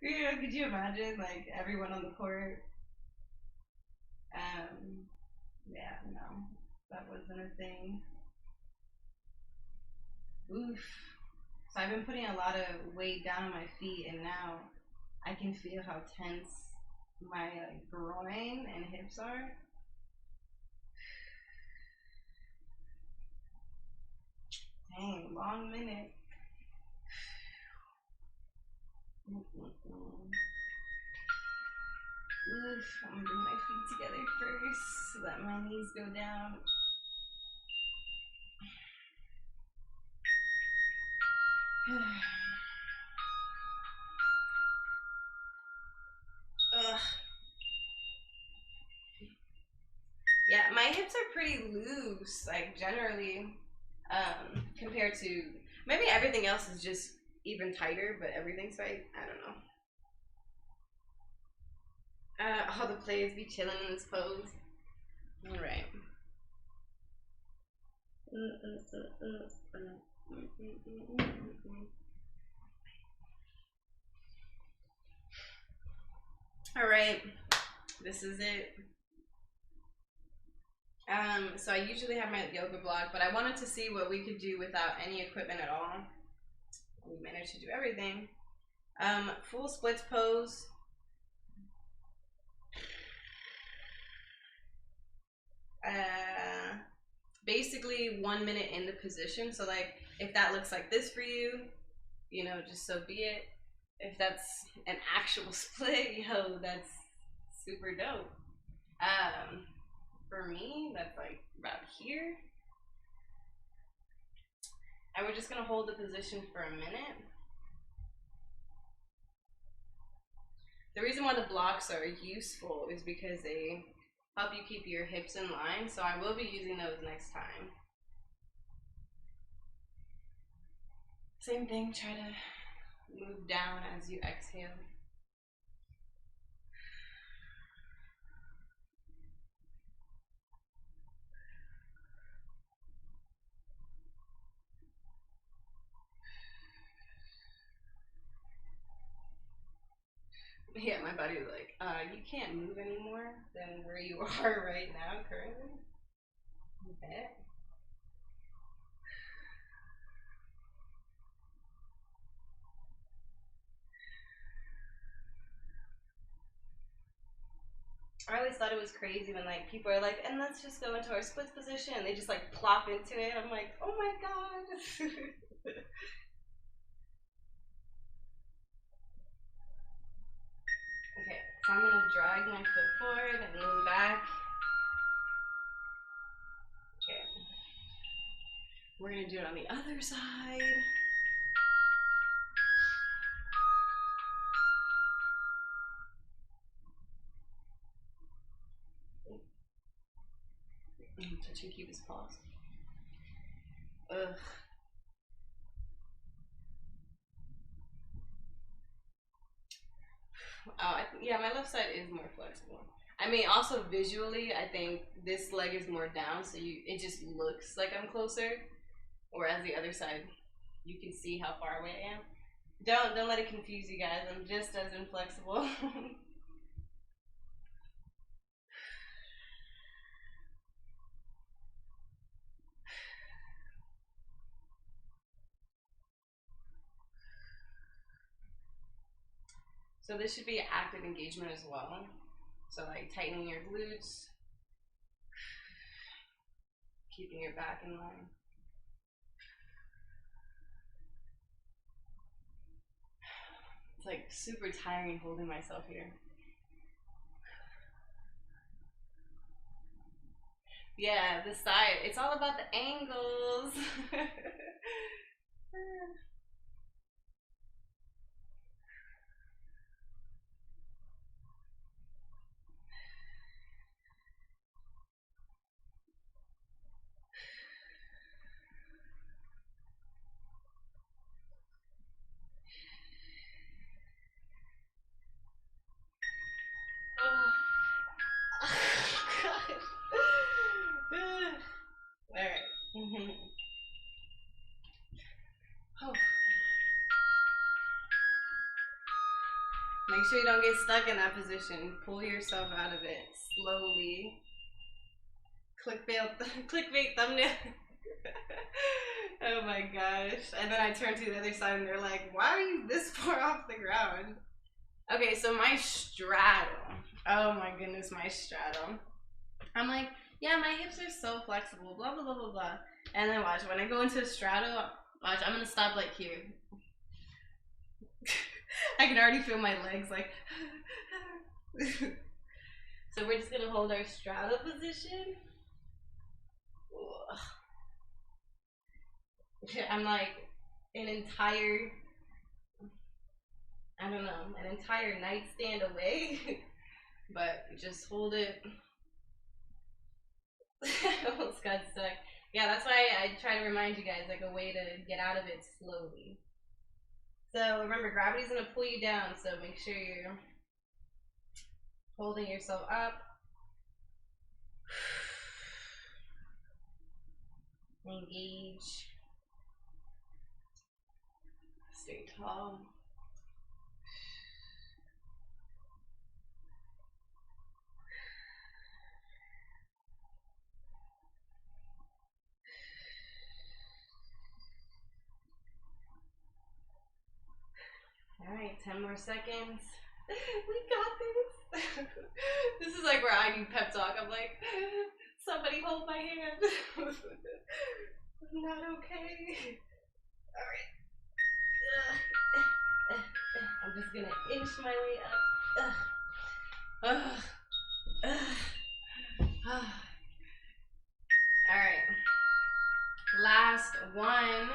You know, could you imagine like everyone on the court? Yeah, no, that wasn't a thing. Oof. So I've been putting a lot of weight down on my feet, and now I can feel how tense my like, groin and hips are. Dang, long minute. Oof, I'm gonna bring my feet together first so that my knees go down. Ugh. Yeah, my hips are pretty loose, like generally, compared to maybe everything else is just even tighter, but everything's tight. I don't know. All the players be chilling in this pose. All right. All right, this is it. So I usually have my yoga block, but I wanted to see what we could do without any equipment at all. We managed to do everything. Full splits pose. basically 1 minute in the position. So like if that looks like this for you, you know, just so be it. If that's an actual split, yo, that's super dope. For me, that's like about here. And we're just gonna hold the position for a minute. The reason why the blocks are useful is because they help you keep your hips in line, so I will be using those next time. Same thing, try to move down as you exhale. Yeah, my body was like, you can't move any more than where you are right now currently. Okay. I always thought it was crazy when like people are like, and let's just go into our splits position, and they just like plop into it. I'm like, oh my god. Okay, so I'm gonna drag my foot forward and lean back. Okay. We're gonna do it on the other side. Touching Cupid's paws. Ugh. Oh, yeah, my left side is more flexible. I mean, also visually, I think this leg is more down, so it just looks like I'm closer. Whereas the other side, you can see how far away I am. Don't let it confuse you guys. I'm just as inflexible. So this should be active engagement as well. So like tightening your glutes, keeping your back in line. It's like super tiring holding myself here. Yeah, the side, it's all about the angles. Alright. Oh. Make sure you don't get stuck in that position. Pull yourself out of it slowly. Clickbait thumbnail. Oh my gosh. And then I turn to the other side and they're like, why are you this far off the ground? Okay, so my straddle. Oh my goodness, my straddle. I'm like, yeah, my hips are so flexible, blah, blah, blah, blah, blah. And then watch, when I go into a straddle, watch, I'm gonna stop like here. I can already feel my legs like. So we're just gonna hold our straddle position. I'm like an entire, I don't know, an entire nightstand away. But just hold it. I almost got stuck. Yeah, that's why I try to remind you guys like a way to get out of it slowly. So remember, gravity's gonna pull you down, so make sure you're holding yourself up. Engage. Stay tall. All right, 10 more seconds. We got this. This is like where I do pep talk. I'm like, Somebody hold my hand. I'm not okay. Alright. I'm just gonna inch my way up. Alright. Last one.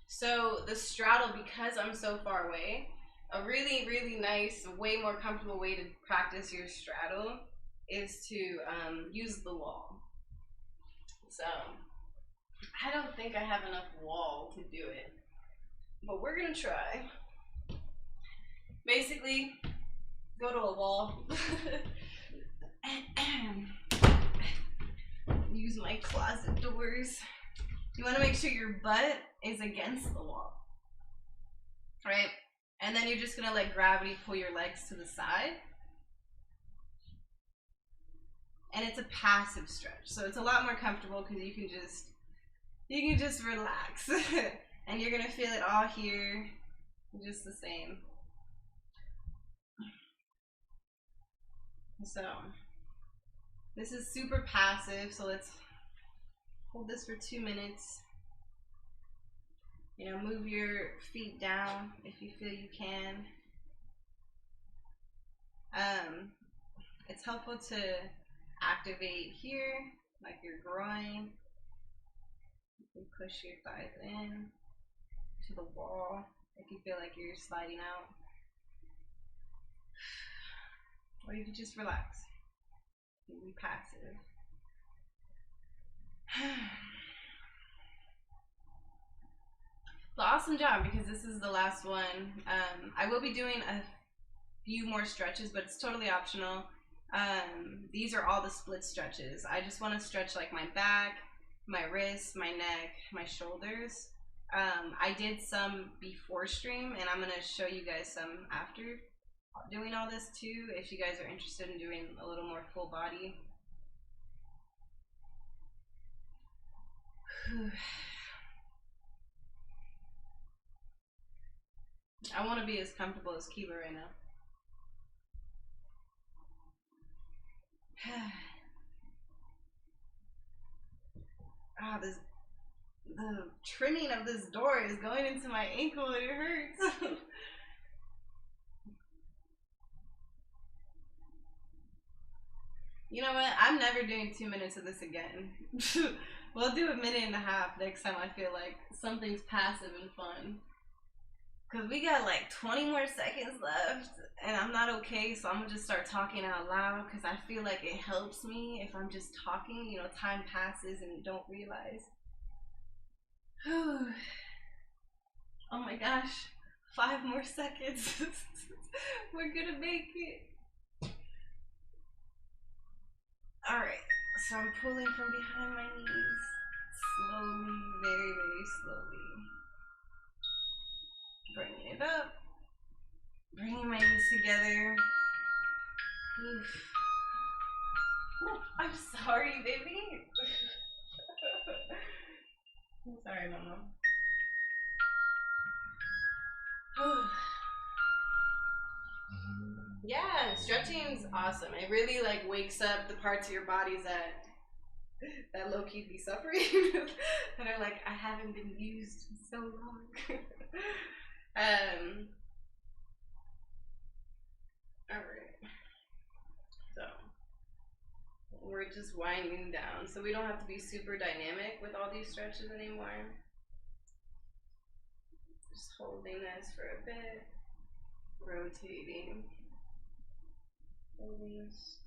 So the straddle, because I'm so far away, a really, really nice, way more comfortable way to practice your straddle is to use the wall. So I don't think I have enough wall to do it, but we're gonna try. Basically, go to a wall. Use my closet doors. You want to make sure your butt is against the wall, right? And then you're just gonna let gravity pull your legs to the side. And it's a passive stretch, so it's a lot more comfortable because you can just relax. And you're gonna feel it all here, just the same. So this is super passive, so let's hold this for 2 minutes. You know, move your feet down if you feel you can. It's helpful to activate here, like your groin. You can push your thighs in to the wall if you feel like you're sliding out. Or you can just relax. You can be passive. Well, awesome job, because this is the last one. I will be doing a few more stretches, but it's totally optional. These are all the split stretches. I just want to stretch like my back, my wrists, my neck, my shoulders. I did some before stream, and I'm going to show you guys some after doing all this too, if you guys are interested in doing a little more full body. I want to be as comfortable as Kiva right now. The trimming of this door is going into my ankle and it hurts. You know what? I'm never doing 2 minutes of this again. We'll do a minute and a half next time I feel like something's passive and fun. Because we got like 20 more seconds left and I'm not okay, so I'm going to just start talking out loud because I feel like it helps me if I'm just talking. You know, time passes and you don't realize. Oh my gosh, 5 more seconds. We're going to make it. Alright, so I'm pulling from behind my knees. Slowly, very, very slowly. Bringing it up. Bringing my knees together. Oof. Ooh, I'm sorry, baby. I'm sorry, Mama. Yeah, stretching's awesome. It really like wakes up the parts of your bodies that low-key be suffering that are like, I haven't been used in so long. Alright. So we're just winding down. So we don't have to be super dynamic with all these stretches anymore. Just holding this for a bit. Rotating. Holding this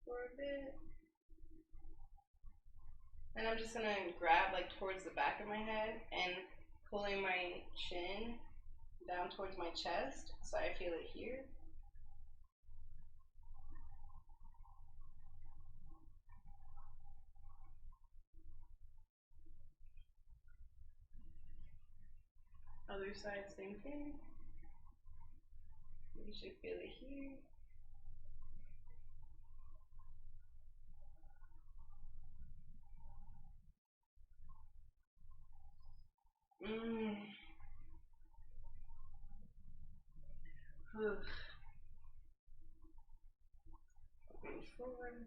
for a bit. And I'm just gonna grab like towards the back of my head and pulling my chin down towards my chest so I feel it here. Other side, same thing. You should feel it here. Moving forward.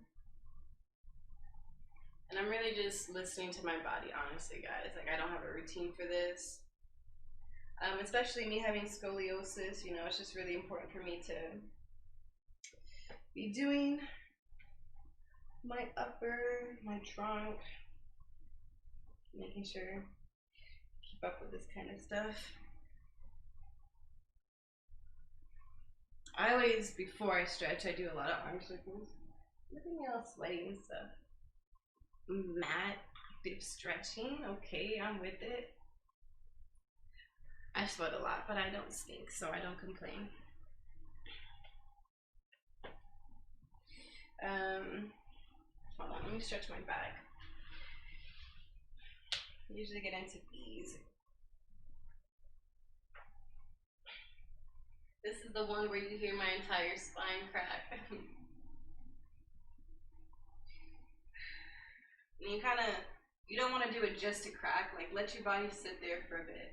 And I'm really just listening to my body, honestly, guys. Like, I don't have a routine for this. Especially me having scoliosis, you know, it's just really important for me to be doing my upper, my trunk, making sure keep up with this kind of stuff. I always, before I stretch, I do a lot of arm circles. Look at me all sweaty and stuff. Mat active stretching, okay, I'm with it. I sweat a lot, but I don't stink, so I don't complain. Hold on, let me stretch my back. I usually get into these. This is the one where you hear my entire spine crack. And you don't want to do it just to crack, like let your body sit there for a bit.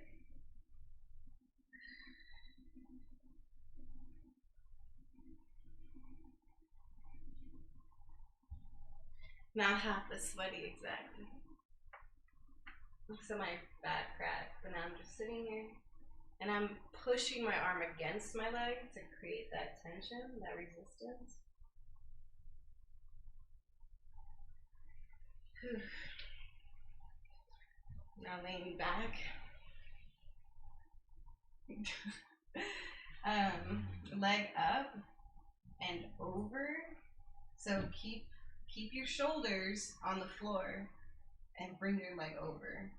Not half as sweaty, exactly. So my back cracked, but now I'm just sitting here and I'm pushing my arm against my leg to create that tension, that resistance. Now laying back. Leg up and over. So keep your shoulders on the floor and bring your leg over.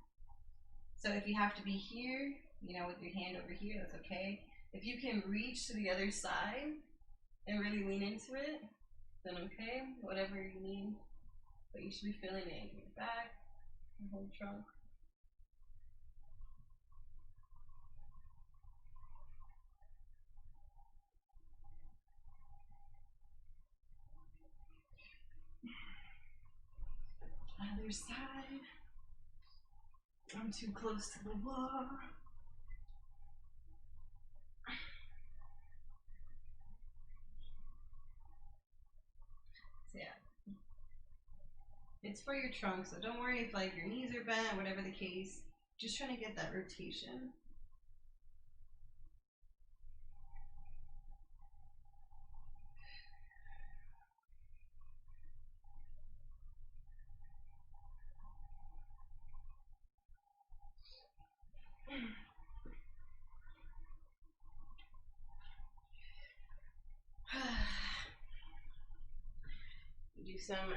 So if you have to be here, you know, with your hand over here, that's okay. If you can reach to the other side and really lean into it, then okay, whatever you need. But you should be feeling it in your back, your whole trunk. Other side. I'm too close to the wall. So yeah. It's for your trunk, so don't worry if like your knees are bent, whatever the case. Just trying to get that rotation. Do some,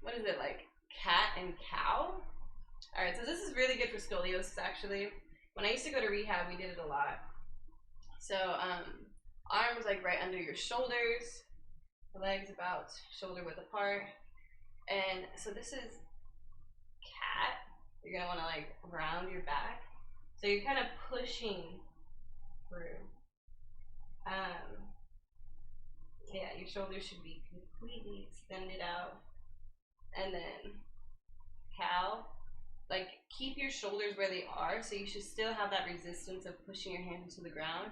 what is it, like cat and cow? All right, so this is really good for scoliosis actually. When I used to go to rehab, we did it a lot. So arms like right under your shoulders, the legs about shoulder width apart. And so this is cat. You're gonna wanna like round your back. So you're kind of pushing through. Yeah, your shoulders should be completely extended out. And then cow, like keep your shoulders where they are, so you should still have that resistance of pushing your hand into the ground.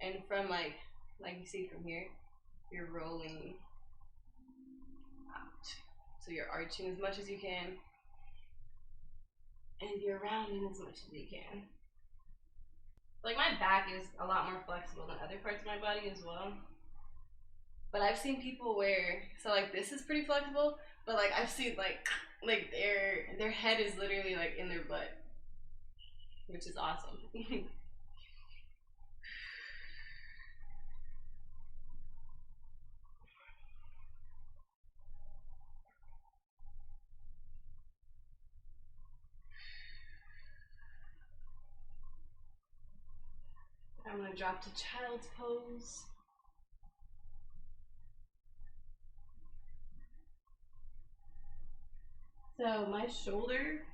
And from like you see from here, you're rolling out. So you're arching as much as you can, and you're rounding as much as you can. Like my back is a lot more flexible than other parts of my body as well. But I've seen people where, so like this is pretty flexible, but like I've seen like their head is literally like in their butt, which is awesome. I'm gonna drop to child's pose. So my shoulder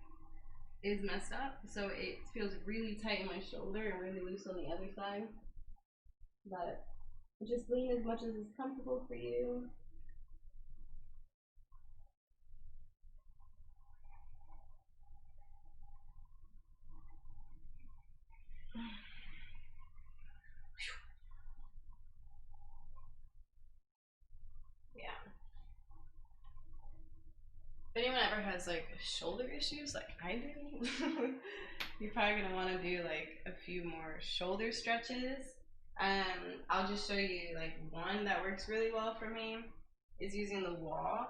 is messed up, so it feels really tight in my shoulder and really loose on the other side. But just lean as much as is comfortable for you. Yeah. If anyone ever has like shoulder issues like I do, you're probably gonna want to do like a few more shoulder stretches. I'll just show you like one that works really well for me is using the wall.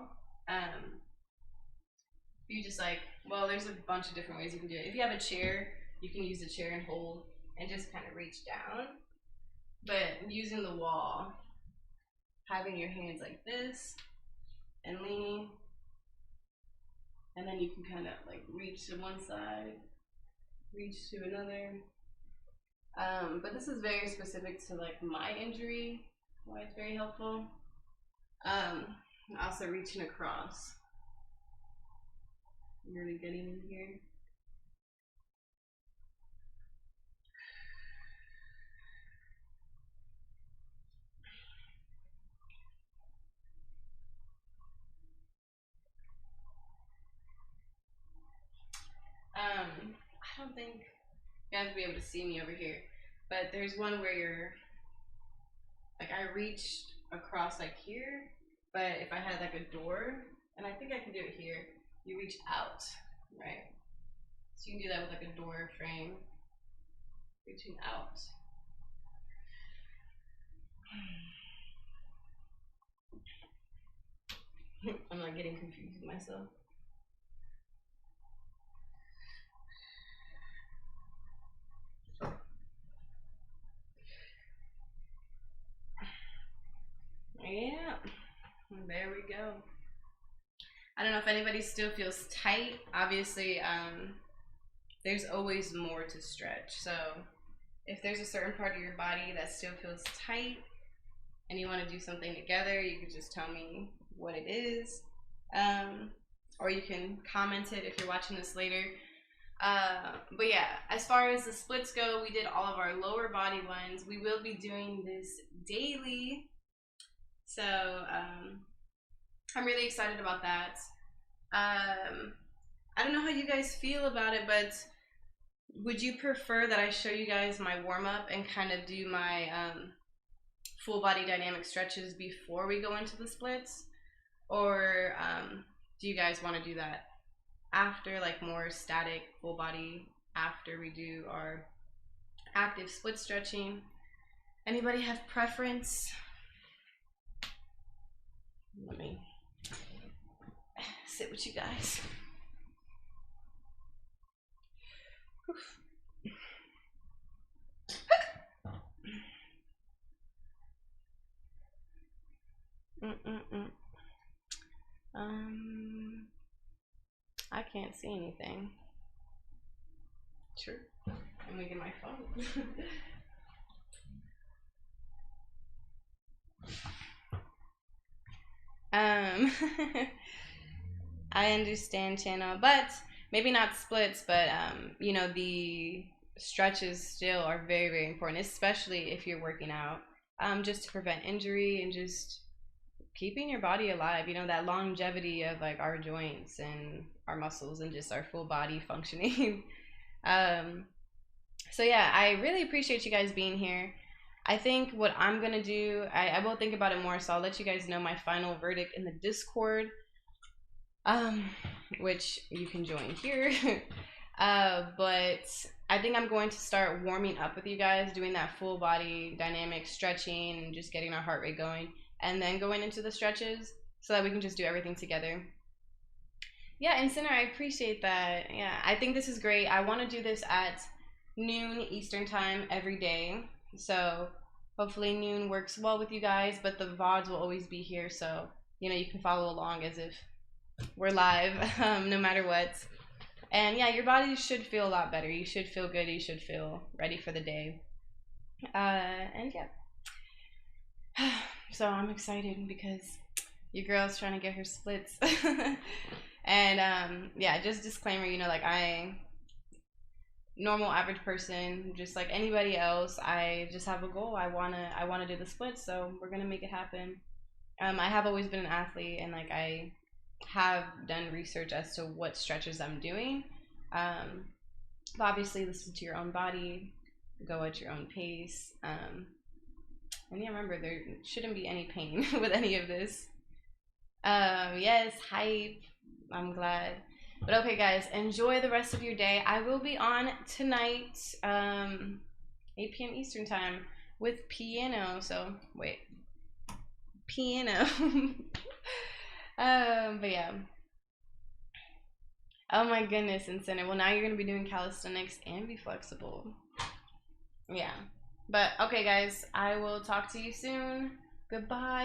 You just like, well, there's a bunch of different ways you can do it. If you have a chair, you can use the chair and hold and just kind of reach down. But using the wall, having your hands like this and leaning, and then you can kind of like reach to one side, reach to another. But this is very specific to like my injury, why it's very helpful. Also reaching across, really getting in here. I don't think you guys will be able to see me over here, but there's one where you're, like I reached across like here, but if I had like a door, and I think I can do it here, you reach out, right? So you can do that with like a door frame, reaching out. I'm like getting confused with myself. Yeah, there we go. I don't know if anybody still feels tight. Obviously, there's always more to stretch. So if there's a certain part of your body that still feels tight and you want to do something together, you can just tell me what it is. Or you can comment it if you're watching this later. But yeah, as far as the splits go, we did all of our lower body ones. We will be doing this daily. So I'm really excited about that. I don't know how you guys feel about it, but would you prefer that I show you guys my warm-up and kind of do my full body dynamic stretches before we go into the splits? Or do you guys want to do that after, like more static full body after we do our active split stretching? Anybody have preference? Let me sit with you guys. I can't see anything. True. Let me get my phone. I understand, Channel, but maybe not splits, but you know, the stretches still are very, very important, especially if you're working out, just to prevent injury and just keeping your body alive, you know, that longevity of like our joints and our muscles and just our full body functioning. So yeah, I really appreciate you guys being here. I think what I'm gonna do, I will think about it more, so I'll let you guys know my final verdict in the Discord, which you can join here. But I think I'm going to start warming up with you guys, doing that full body dynamic stretching and just getting our heart rate going, and then going into the stretches so that we can just do everything together. Yeah, and Sinner, I appreciate that. Yeah, I think this is great. I want to do this at noon Eastern time every day. So hopefully noon works well with you guys, but the VODs will always be here. So, you know, you can follow along as if we're live, no matter what. And yeah, your body should feel a lot better. You should feel good. You should feel ready for the day. And yeah. So I'm excited because your girl's trying to get her splits. And yeah, just disclaimer, you know, like normal average person, just like anybody else, I just have a goal. I wanna do the splits, so we're gonna make it happen. I have always been an athlete, and like I have done research as to what stretches I'm doing. But obviously listen to your own body, go at your own pace. And yeah, remember, there shouldn't be any pain with any of this. Yes, hype. I'm glad. But okay, guys, enjoy the rest of your day. I will be on tonight, 8 p.m. Eastern time with piano. So wait, piano. But yeah. Oh my goodness, incentive. Well, now you're gonna be doing calisthenics and be flexible. Yeah. But okay, guys, I will talk to you soon. Goodbye.